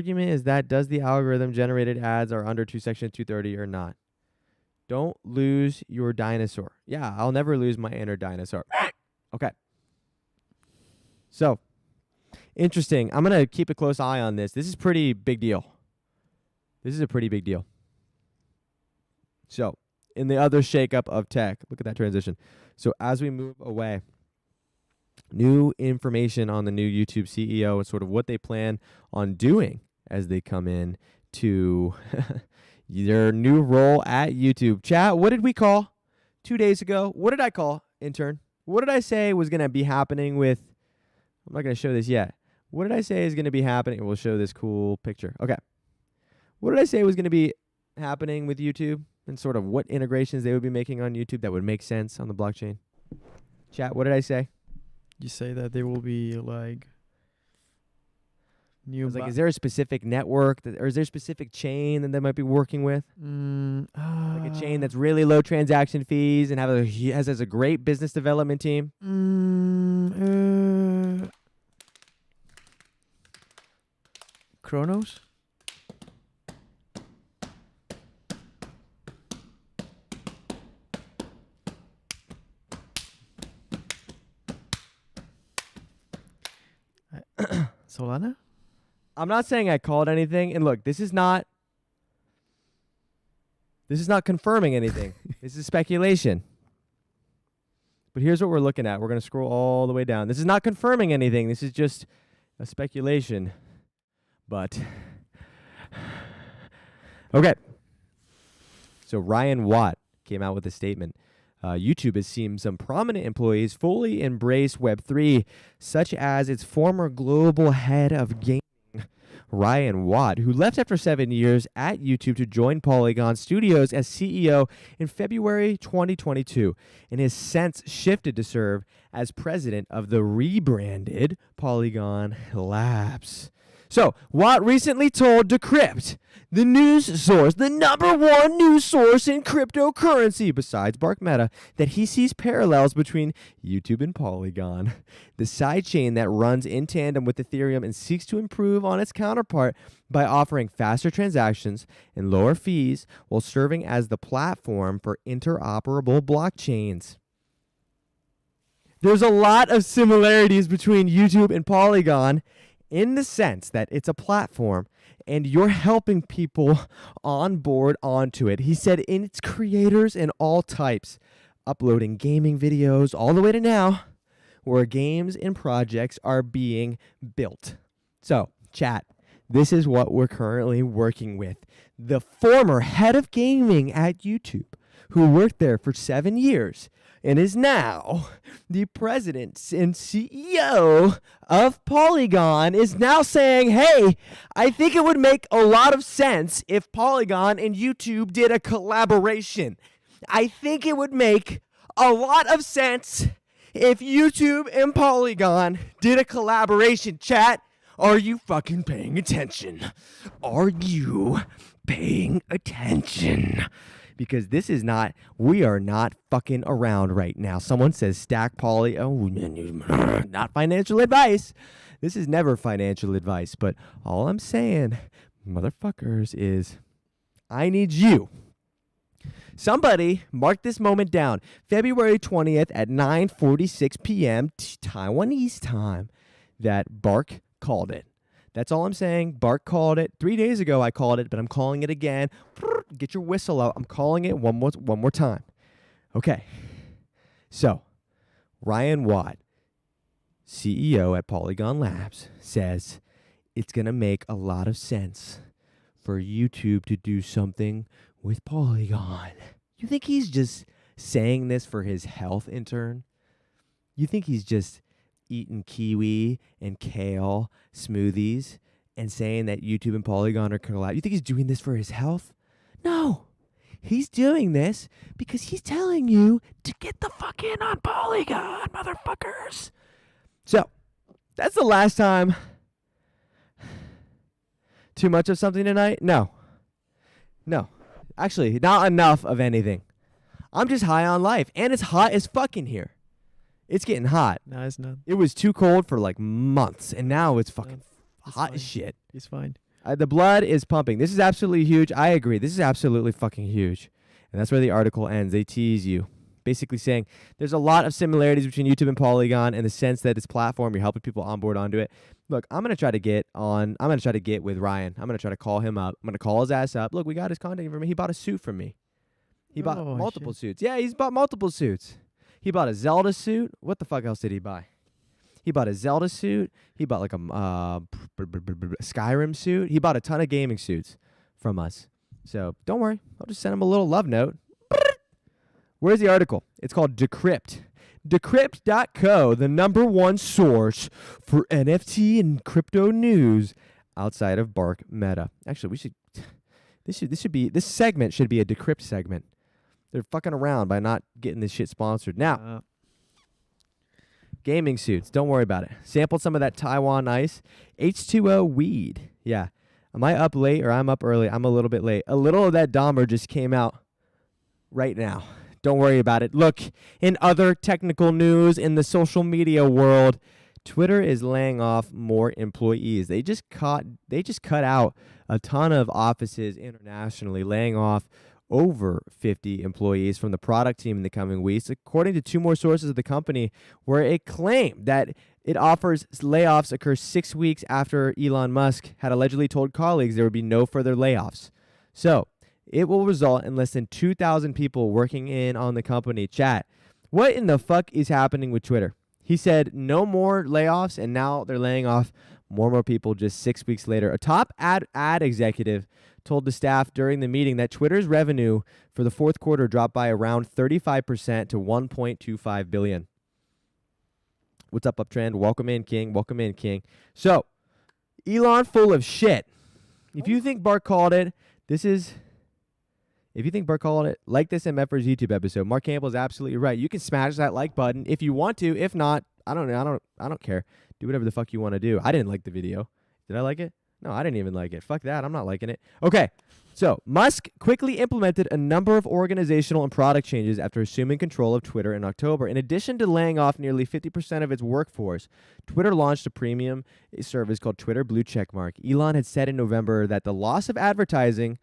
under Section 230 or not? Don't lose your dinosaur. Yeah, I'll never lose my inner dinosaur. Okay. So, interesting. I'm going to keep a close eye on this. This is pretty big deal. This is a pretty big deal. So, in the other shakeup of tech, look at that transition. So, as we move away, new information on the new YouTube CEO and sort of what they plan on doing as they come in to their new role at YouTube. Chat, what did we call 2 days ago? What did I call, intern? What did I say was going to be happening with... I'm not going to show this yet. What did I say is going to be happening? We'll show this cool picture. Okay. What did I say was going to be happening with YouTube and sort of what integrations they would be making on YouTube that would make sense on the blockchain? Chat, what did I say? You say that there will be like I new. was like, is there a specific network or is there a specific chain that they might be working with? Like a chain that's really low transaction fees and has a great business development team? Chronos? Solana? I'm not saying I called anything. And look, this is not confirming anything. This is speculation. But here's what we're looking at. We're going to scroll all the way down. This is not confirming anything. This is just a speculation. But okay. So Ryan Watt came out with a statement. YouTube has seen some prominent employees fully embrace Web3, such as its former global head of gaming, Ryan Watt, who left after 7 years at YouTube to join Polygon Studios as CEO in February 2022, and has since shifted to serve as president of the rebranded Polygon Labs. So, Watt recently told Decrypt, the news source, the #1 news source in cryptocurrency, besides Bark Meta, that he sees parallels between YouTube and Polygon, the sidechain that runs in tandem with Ethereum and seeks to improve on its counterpart by offering faster transactions and lower fees while serving as the platform for interoperable blockchains. There's a lot of similarities between YouTube and Polygon, in the sense that it's a platform and you're helping people on board onto it. He said in its creators and all types, uploading gaming videos all the way to now, where games and projects are being built. So, chat, this is what we're currently working with. The former head of gaming at YouTube, who worked there for 7 years, and is now the president and CEO of Polygon, is now saying, hey, I think it would make a lot of sense if Polygon and YouTube did a collaboration. I think it would make a lot of sense if YouTube and Polygon did a collaboration. Chat, are you fucking paying attention? Are you paying attention? Because we are not fucking around right now. Someone says stack Poly. Oh, not financial advice. This is never financial advice. But all I'm saying, motherfuckers, is I need you. Somebody mark this moment down. February 20th at 9:46 p.m. Taiwanese time, that Bark called it. That's all I'm saying. Bark called it. 3 days ago I called it, but I'm calling it again. Get your whistle out. I'm calling it one more time. Okay. So, Ryan Watt, CEO at Polygon Labs, says it's going to make a lot of sense for YouTube to do something with Polygon. You think he's just saying this for his health, intern? You think he's just eating kiwi and kale smoothies and saying that YouTube and Polygon are collab? You think he's doing this for his health? No. He's doing this because he's telling you to get the fuck in on Polygon, motherfuckers. So, that's the last time. Too much of something tonight? No. Actually, not enough of anything. I'm just high on life, and it's hot as fucking here. It's getting hot. No, it's not. It was too cold for like months, and now it's fucking It's hot fine. as shit. It's fine. The blood is pumping. This is absolutely huge. I agree. This is absolutely fucking huge. And that's where the article ends. They tease you, basically saying there's a lot of similarities between YouTube and Polygon in the sense that it's platform. You're helping people onboard onto it. Look, I'm going to try to get with Ryan. I'm going to try to call him up. I'm going to call his ass up. Look, we got his contact information. He bought a suit from me. He bought multiple suits. Yeah, he's bought multiple suits. He bought a Zelda suit. What the fuck else did he buy? He bought a Zelda suit. He bought like a Skyrim suit. He bought a ton of gaming suits from us. So don't worry. I'll just send him a little love note. Where's the article? It's called Decrypt. Decrypt.co, the #1 source for NFT and crypto news outside of Bark Meta. Actually, this segment should be a Decrypt segment. They're fucking around by not getting this shit sponsored. Now, Gaming suits. Don't worry about it. Sampled some of that Taiwan ice. H2O weed. Yeah. Am I up late or I'm up early? I'm a little bit late. A little of that Dahmer just came out right now. Don't worry about it. Look, in other technical news in the social media world, Twitter is laying off more employees. They just cut out a ton of offices internationally, laying off over 50 employees from the product team in the coming weeks, according to two more sources of the company, where it claimed that it offers layoffs occur 6 weeks after Elon Musk had allegedly told colleagues there would be no further layoffs. So it will result in less than 2,000 people working in on the company. Chat, what in the fuck is happening with Twitter? He said no more layoffs, and now they're laying off more and more people just 6 weeks later. A top ad executive told the staff during the meeting that Twitter's revenue for the fourth quarter dropped by around 35% to $1.25 billion. What's up, Uptrend? Welcome in, King. Welcome in, King. So, Elon full of shit. If you think Bart called it, if you think Bart called it, like this MF for his YouTube episode. Mark Campbell is absolutely right. You can smash that like button if you want to. If not, I don't care. Do whatever the fuck you want to do. I didn't like the video. Did I like it? No, I didn't even like it. Fuck that. I'm not liking it. Okay. So, Musk quickly implemented a number of organizational and product changes after assuming control of Twitter in October. In addition to laying off nearly 50% of its workforce, Twitter launched a premium service called Twitter Blue Checkmark. Elon had said in November that the loss of advertising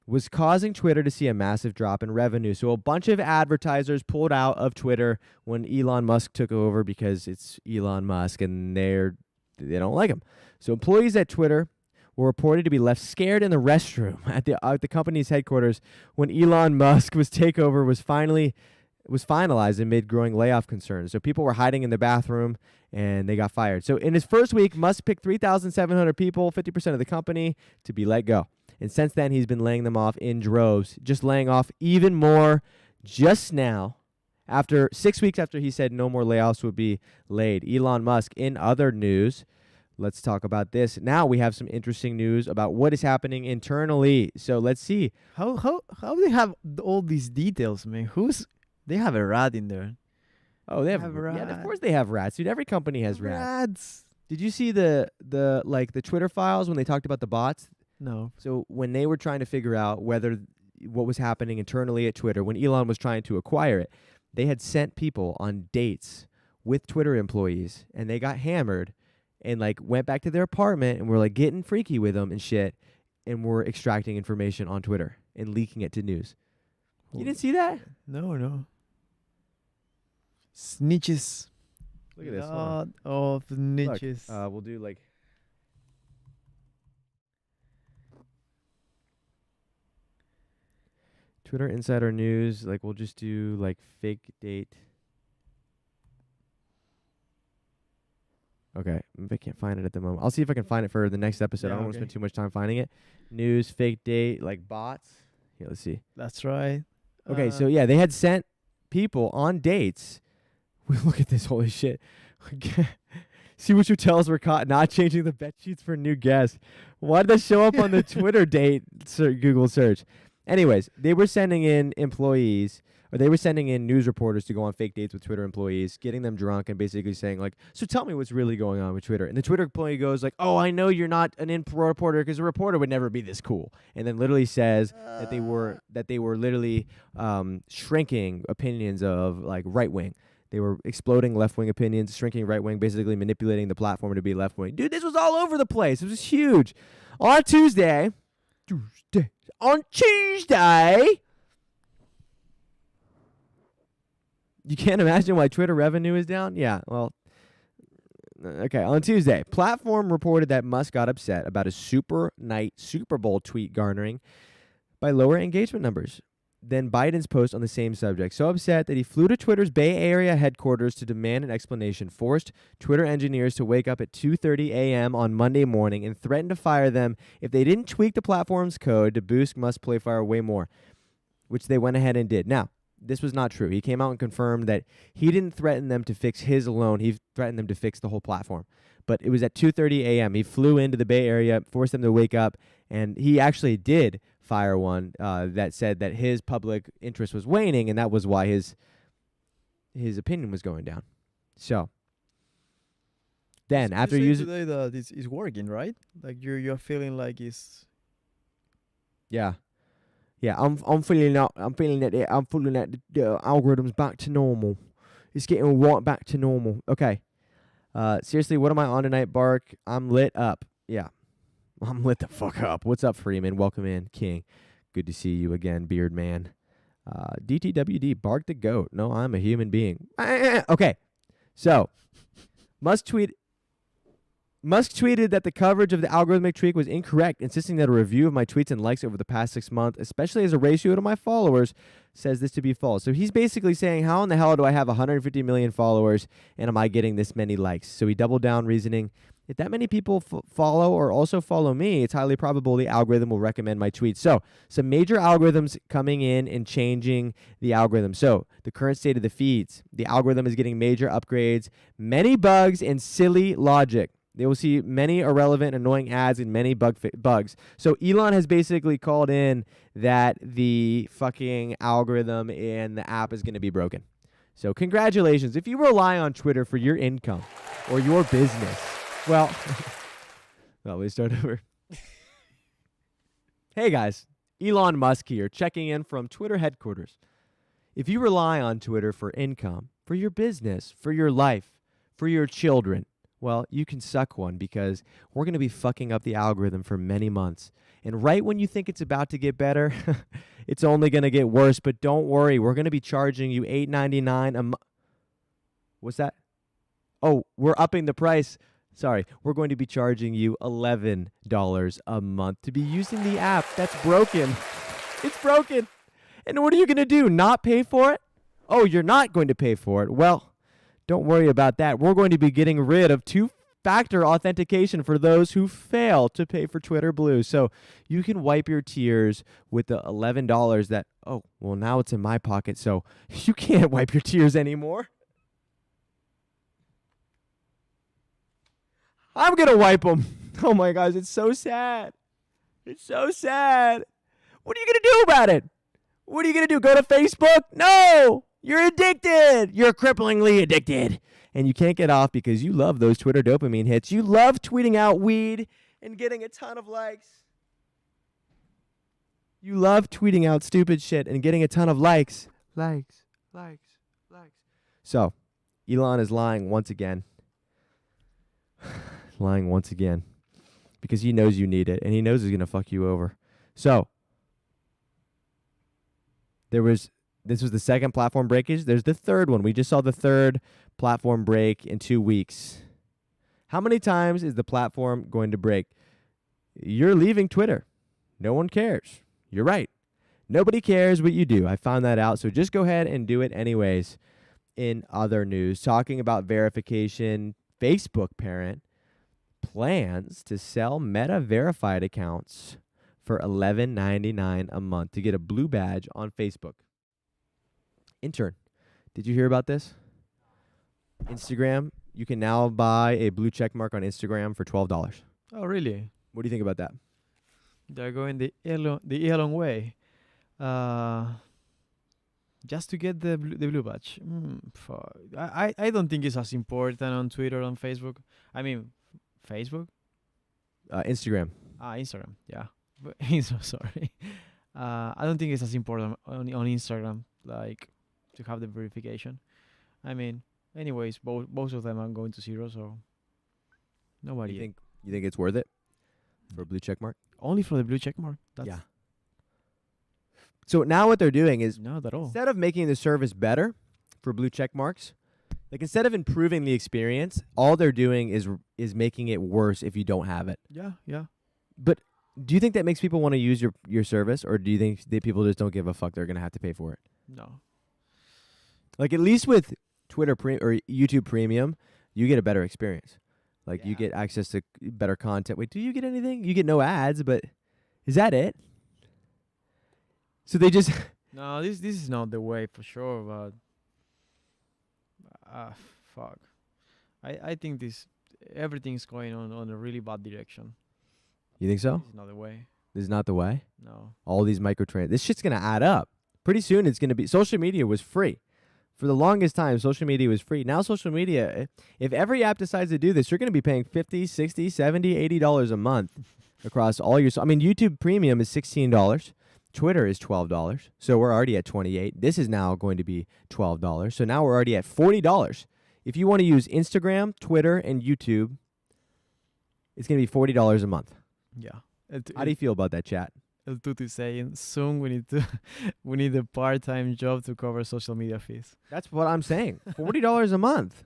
was causing Twitter to see a massive drop in revenue. So a bunch of advertisers pulled out of Twitter when Elon Musk took over because it's Elon Musk and they don't like him. So employees at Twitter were reported to be left scared in the restroom at the company's headquarters when Elon Musk's takeover was finalized amid growing layoff concerns. So people were hiding in the bathroom and they got fired. So in his first week, Musk picked 3,700 people, 50% of the company, to be let go. And since then, he's been laying them off in droves, just laying off even more just now, after 6 weeks after he said no more layoffs would be laid. Elon Musk, in other news, let's talk about this. Now we have some interesting news about what is happening internally. So let's see. How do they have all these details, man? They have a rat in there. Oh, they have rats. Yeah, of course they have rats, dude. Every company has rats. Did you see the Twitter files when they talked about the bots? No. So when they were trying to figure out what was happening internally at Twitter, when Elon was trying to acquire it, they had sent people on dates with Twitter employees, and they got hammered and went back to their apartment and were getting freaky with them and shit, and were extracting information on Twitter and leaking it to news. You didn't see that? No. Snitches. Look at this. Lot of snitches. Look, we'll do Twitter Insider News. We'll just do fake date. Okay, maybe I can't find it at the moment. I'll see if I can find it for the next episode. Yeah, I don't want to spend too much time finding it. News, fake date, bots. Here, let's see. That's right. Okay, so yeah, they had sent people on dates. Look at this, holy shit. See which hotels were caught not changing the bed sheets for new guests. Why did that show up on the Twitter date Google search? Anyways, they were sending in employees, or they were sending in news reporters to go on fake dates with Twitter employees, getting them drunk and basically saying so tell me what's really going on with Twitter. And the Twitter employee goes oh, I know you're not an reporter because a reporter would never be this cool. And then literally says that they were literally shrinking opinions of right wing. They were exploding left-wing opinions, shrinking right-wing, basically manipulating the platform to be left-wing. Dude, this was all over the place. It was huge. On Tuesday, you can't imagine why Twitter revenue is down? Yeah, well, okay. On Tuesday, platform reported that Musk got upset about a Super Bowl tweet garnering by lower engagement numbers than Biden's post on the same subject. So upset that he flew to Twitter's Bay Area headquarters to demand an explanation, forced Twitter engineers to wake up at 2:30 a.m. on Monday morning, and threatened to fire them if they didn't tweak the platform's code to boost Musk Play Fire way more, which they went ahead and did. Now, this was not true. He came out and confirmed that he didn't threaten them to fix his alone. He threatened them to fix the whole platform. But it was at 2:30 a.m. He flew into the Bay Area, forced them to wake up, and he actually did fire one that said that his public interest was waning, and that was why his opinion was going down. So Then after you say using, today that it's working, right? Like you're feeling like it's yeah, I'm feeling that the algorithm's back to normal. It's getting right back to normal. Okay. Seriously, what am I on tonight, Bark? I'm lit up. Yeah, I'm lit the fuck up. What's up, Freeman? Welcome in, King. Good to see you again, Beard Man. DTWD, Bark the Goat. No, I'm a human being. Okay, so Musk tweeted that the coverage of the algorithmic tweak was incorrect, insisting that a review of my tweets and likes over the past 6 months, especially as a ratio to my followers, says this to be false. So he's basically saying, how in the hell do I have 150 million followers and am I getting this many likes? So he doubled down, reasoning, if that many people follow or also follow me, it's highly probable the algorithm will recommend my tweets. So some major algorithms coming in and changing the algorithm. So the current state of the feeds, the algorithm is getting major upgrades, many bugs, and silly logic. They will see many irrelevant, annoying ads and many bugs. So Elon has basically called in that the fucking algorithm and the app is going to be broken. So congratulations. If you rely on Twitter for your income or your business, well, we start over. Hey guys, Elon Musk here, checking in from Twitter headquarters. If you rely on Twitter for income, for your business, for your life, for your children, well, you can suck one because we're going to be fucking up the algorithm for many months. And right when you think it's about to get better, it's only going to get worse. But don't worry, we're going to be charging you $8.99 a month. What's that? Oh, we're upping the price. Sorry, we're going to be charging you $11 a month to be using the app. That's broken. It's broken. And what are you going to do? Not pay for it? Oh, you're not going to pay for it. Well, don't worry about that. We're going to be getting rid of two-factor authentication for those who fail to pay for Twitter Blue. So you can wipe your tears with the $11 that, oh, well, now it's in my pocket, so you can't wipe your tears anymore. I'm going to wipe them. Oh, my gosh, it's so sad. It's so sad. What are you going to do about it? What are you going to do? Go to Facebook? No! You're addicted. You're cripplingly addicted. And you can't get off because you love those Twitter dopamine hits. You love tweeting out weed and getting a ton of likes. You love tweeting out stupid shit and getting a ton of likes. Likes. So, Elon is lying once again. Lying once again. Because he knows you need it and he knows he's going to fuck you over. So, this was the second platform breakage. There's the third one. We just saw the third platform break in 2 weeks. How many times is the platform going to break? You're leaving Twitter. No one cares. You're right. Nobody cares what you do. I found that out. So just go ahead and do it anyways. In other news, talking about verification, Facebook parent plans to sell Meta verified accounts for $11.99 a month to get a blue badge on Facebook. Intern, did you hear about this? Instagram, you can now buy a blue check mark on Instagram for $12. Oh, really? What do you think about that? They're going the Elon way. Just to get the blue badge. Fuck. I don't think it's as important on Twitter or on Facebook. I mean, Facebook? Instagram. Instagram, yeah. But sorry. I don't think it's as important on Instagram, like, to have the verification. I mean, anyways, both of them are going to zero, so nobody. You think it's worth it for a blue check mark? Only for the blue check mark. Yeah. So now what they're doing is, not at all. instead of making the service better for blue check marks, like instead of improving the experience, all they're doing is making it worse if you don't have it. Yeah. But do you think that makes people want to use your service, or do you think that people just don't give a fuck? They're going to have to pay for it? No. Like, at least with Twitter or YouTube Premium, you get a better experience. Like, you get access to better content. Wait, do you get anything? You get no ads, but is that it? So they just... No, this is not the way for sure, but... fuck. I think everything's going on a really bad direction. You think so? This is not the way. This is not the way? No. All these microtransactions. This shit's going to add up. Pretty soon it's going to be... Social media was free. For the longest time, social media was free. Now social media, if every app decides to do this, you're going to be paying $50, $60, $70, $80 a month across all your... I mean, YouTube Premium is $16. Twitter is $12. So we're already at $28. This is now going to be $12. So now we're already at $40. If you want to use Instagram, Twitter, and YouTube, it's going to be $40 a month. Yeah. How do you feel about that, chat? El Tutu is saying soon we need a part-time job to cover social media fees. That's what I'm saying. $40 a month.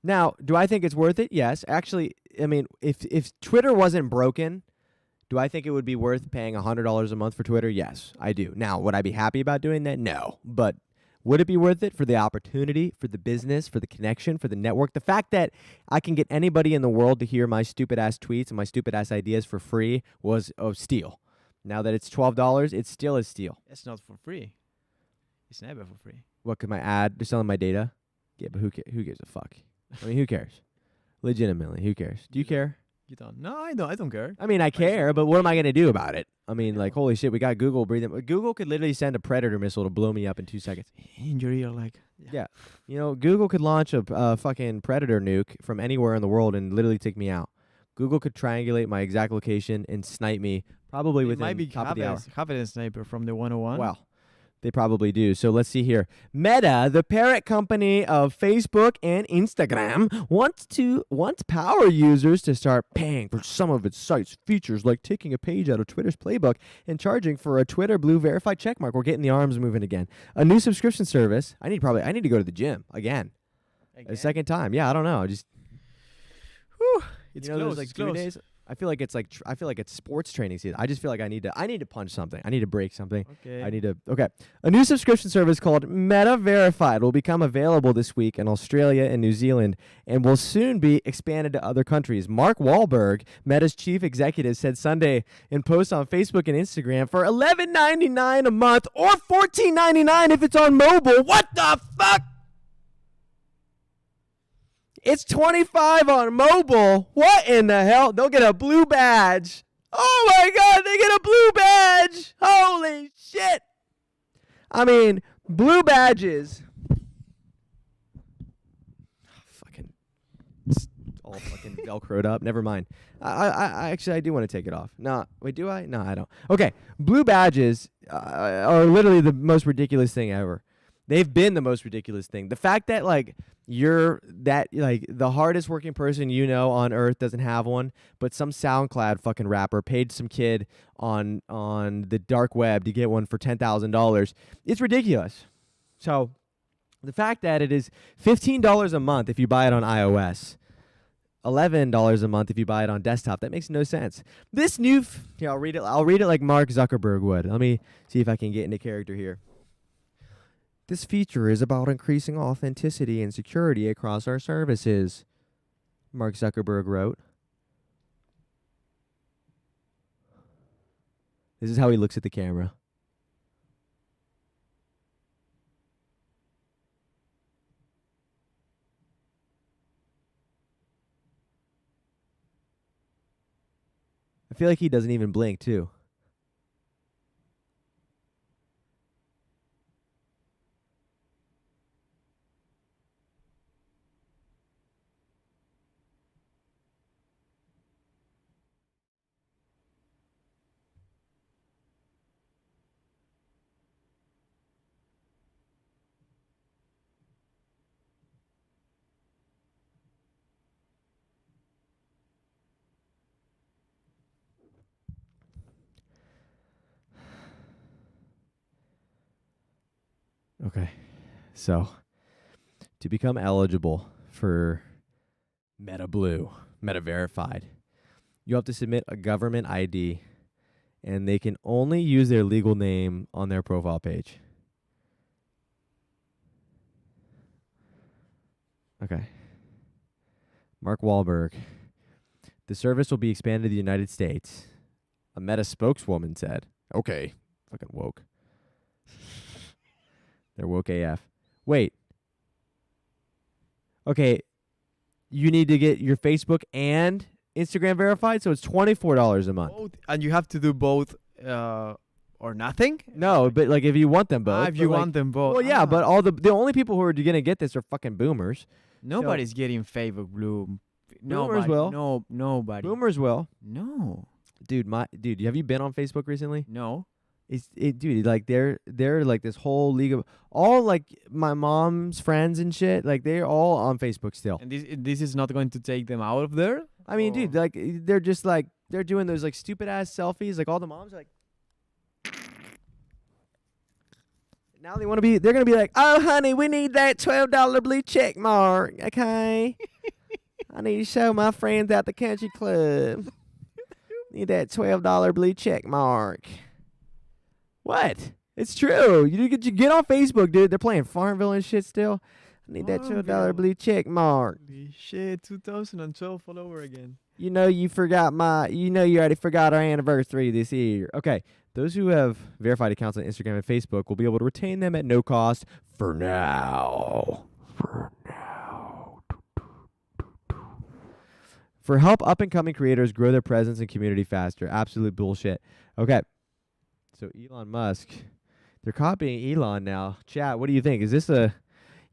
Now, do I think it's worth it? Yes. Actually, I mean, if Twitter wasn't broken, do I think it would be worth paying $100 a month for Twitter? Yes, I do. Now, would I be happy about doing that? No. But would it be worth it for the opportunity, for the business, for the connection, for the network? The fact that I can get anybody in the world to hear my stupid-ass tweets and my stupid-ass ideas for free was a steal. Now that it's $12, it still is steal. It's not for free. It's never for free. What, could my ad, they're selling my data? Yeah, but who gives a fuck? I mean, who cares? Legitimately, who cares? Do you care? You don't? No, I don't care. I mean, I care, but what am I going to do about it? I mean, like, holy shit, we got Google breathing. Google could literally send a Predator missile to blow me up in 2 seconds. In your ear, like... Yeah. You know, Google could launch a fucking Predator nuke from anywhere in the world and literally take me out. Google could triangulate my exact location and snipe me probably within top of the hour. Have a sniper from the 101. Well, they probably do. So let's see here. Meta, the parent company of Facebook and Instagram, wants power users to start paying for some of its site's features, like taking a page out of Twitter's playbook and charging for a Twitter Blue verified checkmark. We're getting the arms moving again. A new subscription service. I need to go to the gym again. A second time. Yeah, I don't know. Just whew, it's you know, close. like It's 3 close. days. I feel like it's sports training season. I just feel like I need to punch something. I need to break something. Okay. Okay. A new subscription service called Meta Verified will become available this week in Australia and New Zealand and will soon be expanded to other countries. Mark Wahlberg, Meta's chief executive, said Sunday in posts on Facebook and Instagram for $11.99 a month or $14.99 if it's on mobile. What the fuck? It's $25 on mobile. What in the hell? They'll get a blue badge. Oh my God, they get a blue badge. Holy shit. I mean, blue badges. Fucking, it's all fucking Velcroed up. Never mind. I actually, I do want to take it off. No, wait, do I? No, I don't. Okay, blue badges are literally the most ridiculous thing ever. They've been the most ridiculous thing. The fact that, like, the hardest working person you know on earth doesn't have one, but some SoundCloud fucking rapper paid some kid on the dark web to get one for $10,000. It's ridiculous. So the fact that it is $15 a month if you buy it on iOS, $11 a month if you buy it on desktop, that makes no sense. This new, I'll read it like Mark Zuckerberg would. Let me see if I can get into character here. This feature is about increasing authenticity and security across our services, Mark Zuckerberg wrote. This is how he looks at the camera. I feel like he doesn't even blink, too. Okay, so to become eligible for Meta Blue, Meta Verified, you have to submit a government ID, and they can only use their legal name on their profile page. Okay. Mark Wahlberg. The service will be expanded to the United States. A Meta spokeswoman said. Okay, fucking woke. They're woke AF. Wait. Okay. You need to get your Facebook and Instagram verified, so it's $24 a month. And you have to do both or nothing? No, but like if you want them both. If you want them both. Well, yeah, but all the only people who are gonna get this are fucking boomers. Nobody's getting Facebook Blue. Boomers will. No, nobody. Boomers will. No. Dude, have you been on Facebook recently? No. Dude, like they're like this whole league of all like my mom's friends and shit. Like they're all on Facebook still. And this is not going to take them out of there? I mean, dude, like they're just like they're doing those like stupid ass selfies. Like all the moms are like. Now they're gonna be like, oh honey, we need that $12 blue check mark, okay? I need to show my friends at the country club. Need that $12 blue check mark. What? It's true. You get on Facebook, dude. They're playing Farmville and shit still. I need that $12 blue check mark. Holy shit, 2012 all over again. You already forgot our anniversary this year. Okay. Those who have verified accounts on Instagram and Facebook will be able to retain them at no cost for now. For help up-and-coming creators grow their presence and community faster. Absolute bullshit. Okay. So Elon Musk, they're copying Elon now. Chat, what do you think? Is this a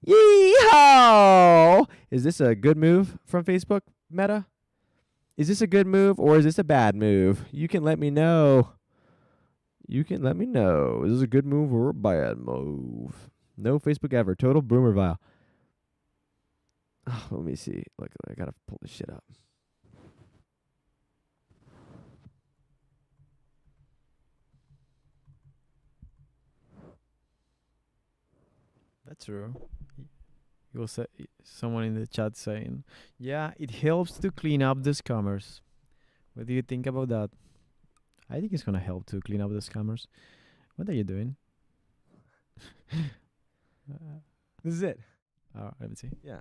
yeehaw? Is this a good move from Facebook, Meta? Is this a good move or is this a bad move? You can let me know. Is this a good move or a bad move? No Facebook ever. Total boomer vile. Oh, let me see. Look, I gotta pull this shit up. That's true. You will say someone in the chat saying, "Yeah, it helps to clean up the scammers." What do you think about that? I think it's gonna help to clean up the scammers. What are you doing? This is it. Oh, let me see. Yeah.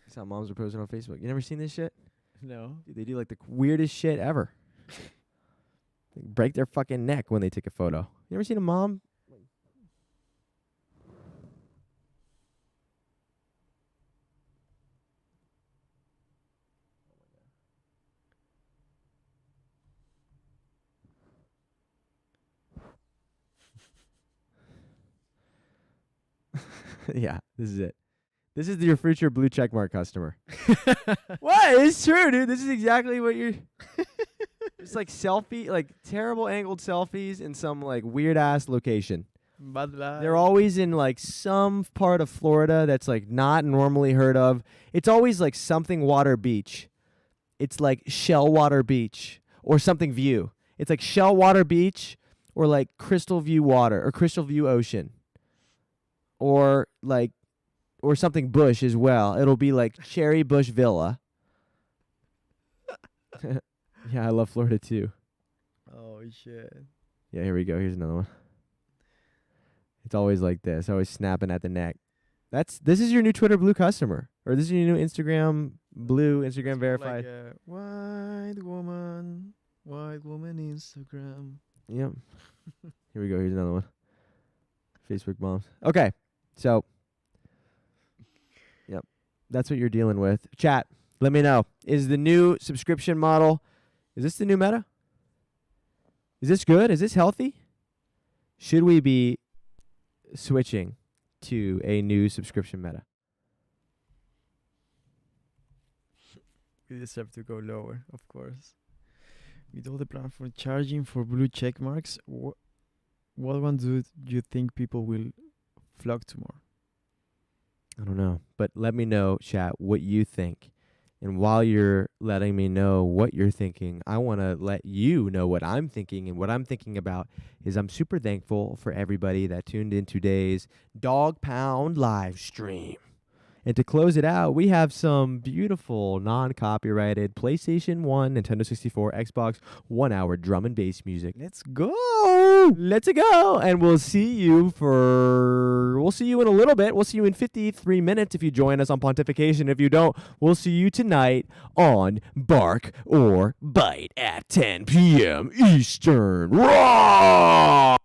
That's how moms are posting on Facebook. You never seen this shit? No. Dude, they do like the weirdest shit ever. They break their fucking neck when they take a photo. You ever seen a mom? Yeah, this is it. This is your future blue checkmark customer. What? It's true, dude. This is exactly what you're... It's like terrible angled selfies in some like weird ass location. They're always in like some part of Florida that's like not normally heard of. It's always like something water beach. It's like Shellwater Beach or something view. It's like Shellwater Beach or like Crystal View Water or Crystal View Ocean. Or something bush as well. It'll be like Cherry Bush Villa. Yeah, I love Florida too. Oh shit. Yeah, here we go. Here's another one. It's always like this, always snapping at the neck. This is your new Twitter Blue customer. Or this is your new Instagram Blue, Instagram verified. Like white woman Instagram. Yep. Here we go. Here's another one. Facebook moms. Okay. So, yep, that's what you're dealing with. Chat, let me know. Is the new subscription model, is this the new meta? Is this good? Is this healthy? Should we be switching to a new subscription meta? We just have to go lower, of course. With all the plan for charging for blue check marks, what one do you think people will flock to more? I don't know, but let me know, chat, what you think. And while you're letting me know what you're thinking, I want to let you know what I'm thinking. And what I'm thinking about is I'm super thankful for everybody that tuned in today's Dog Pound live stream. And to close it out, we have some beautiful non-copyrighted PlayStation 1, Nintendo 64, Xbox 1 hour drum and bass music. Let's go! Let's go! And we'll see you in a little bit. We'll see you in 53 minutes if you join us on Pontification. If you don't, we'll see you tonight on Bark or Bite at 10 p.m. Eastern. Raw!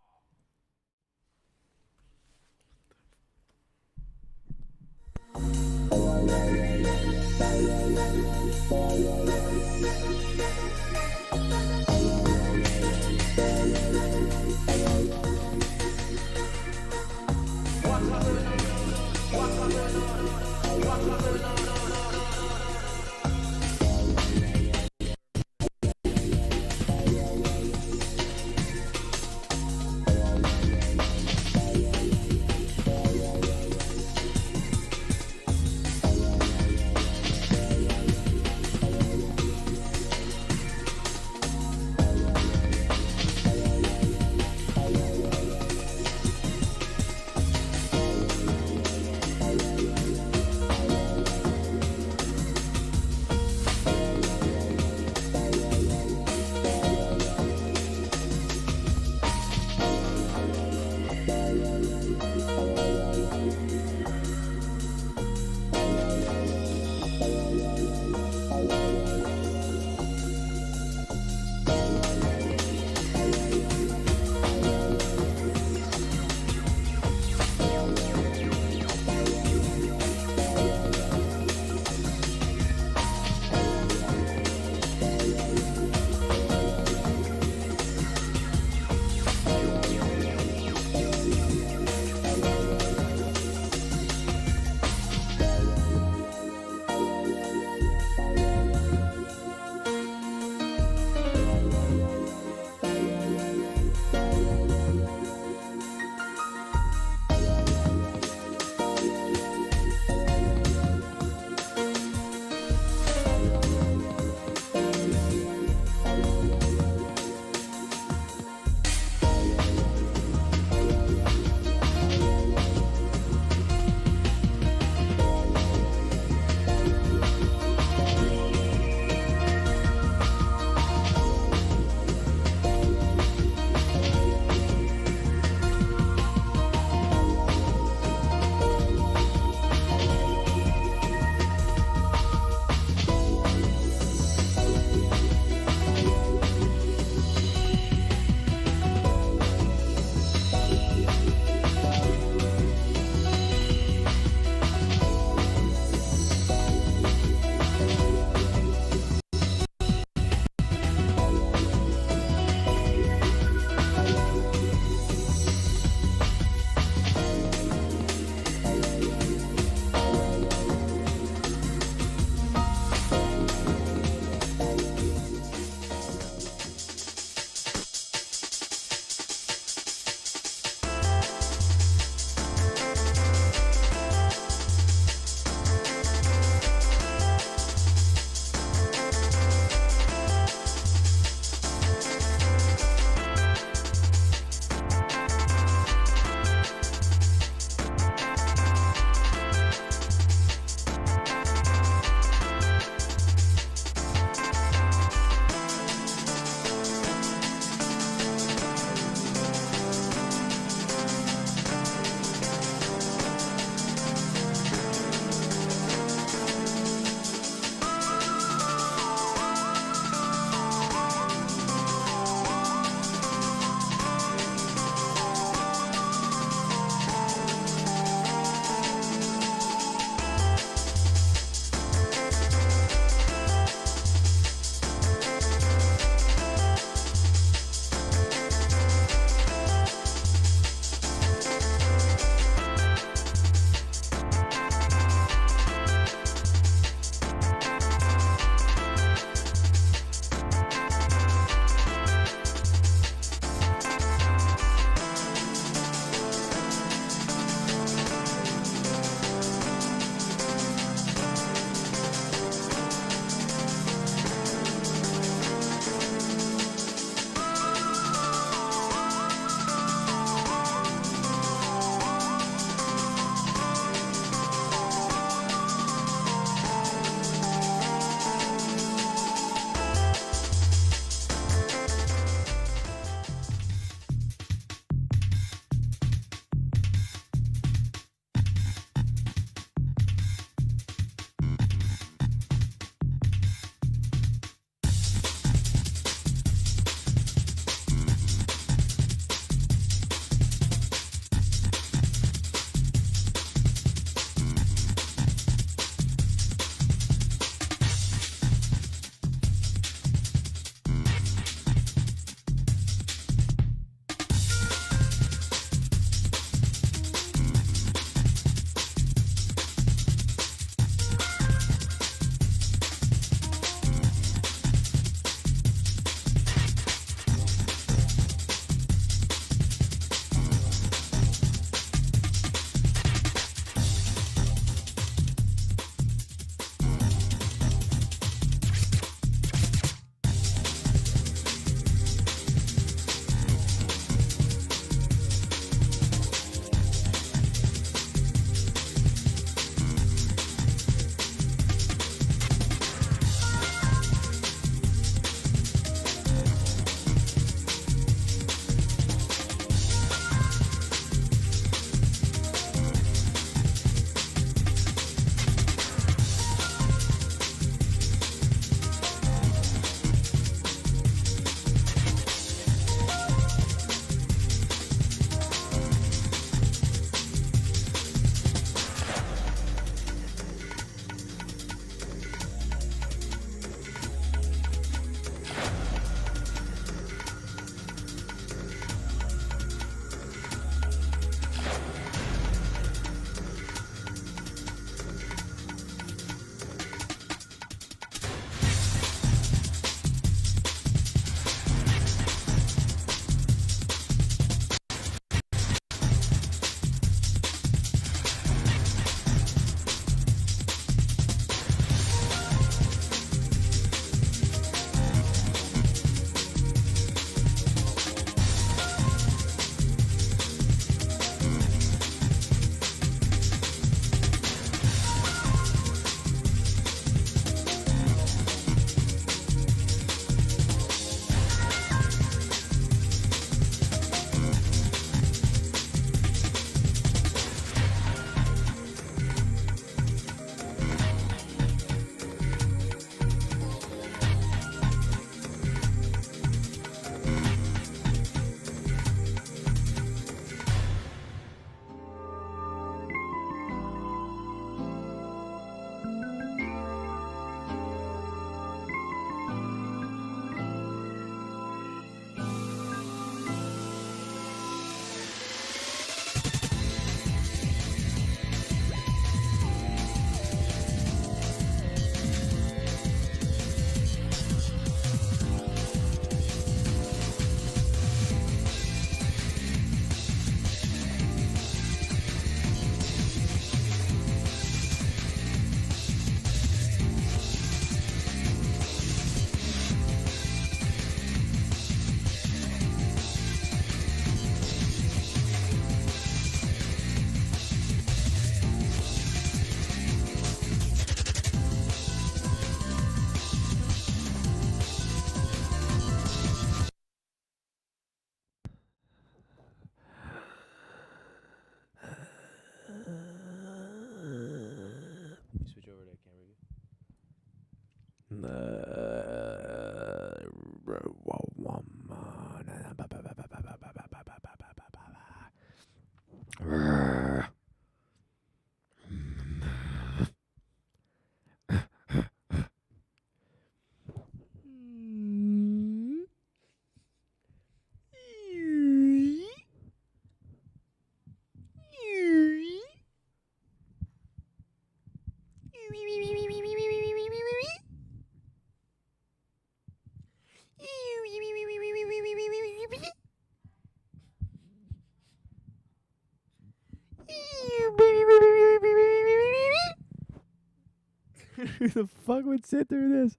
Who the fuck would sit through this?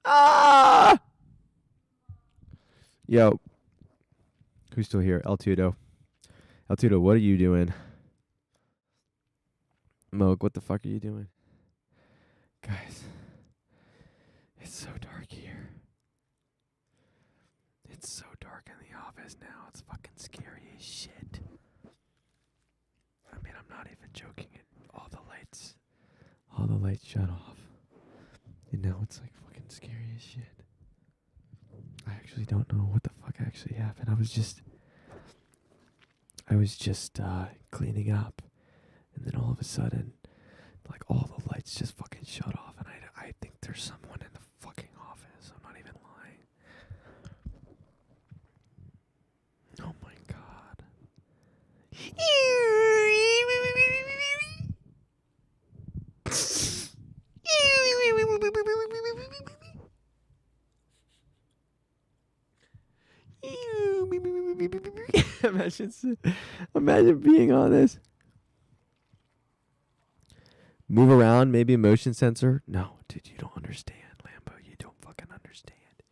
Ah! Yo. Who's still here? El Tudo. El Tudo, what are you doing? Moog, what the fuck are you doing? Guys. It's so dark here. It's so dark in the office now. It's fucking scary as shit. I mean, I'm not even joking. All the lights shut off. And now it's like fucking scary as shit. I actually don't know what the fuck actually happened. I was just cleaning up, and then all of a sudden, like all the lights just fucking shut off, and I think there's someone in the fucking office. I'm not even lying. Oh my god. Imagine being on this. Move around, maybe a motion sensor. No, dude, you don't understand, Lambo. You don't fucking understand.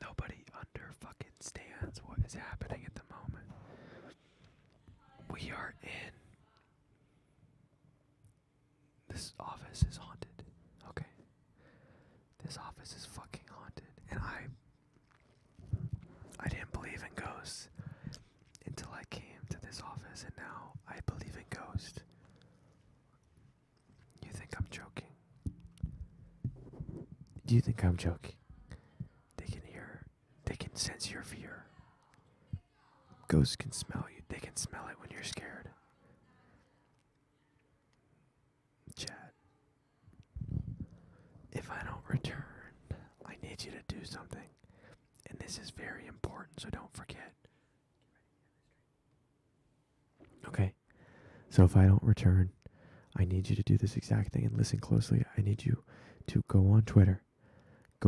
Nobody understands what is happening at the moment. We are in. This office is haunted. Okay. This office is fucking haunted. And I didn't believe in ghosts until I came to this office, and now I believe in ghosts. You think I'm joking? Do you think I'm joking? They can sense your fear. Ghosts can smell you. They can smell it when you're scared. Chat. If I don't return, I need you to do something. And this is very important, so don't forget. Okay? So if I don't return, I need you to do this exact thing, and listen closely. I need you to go on Twitter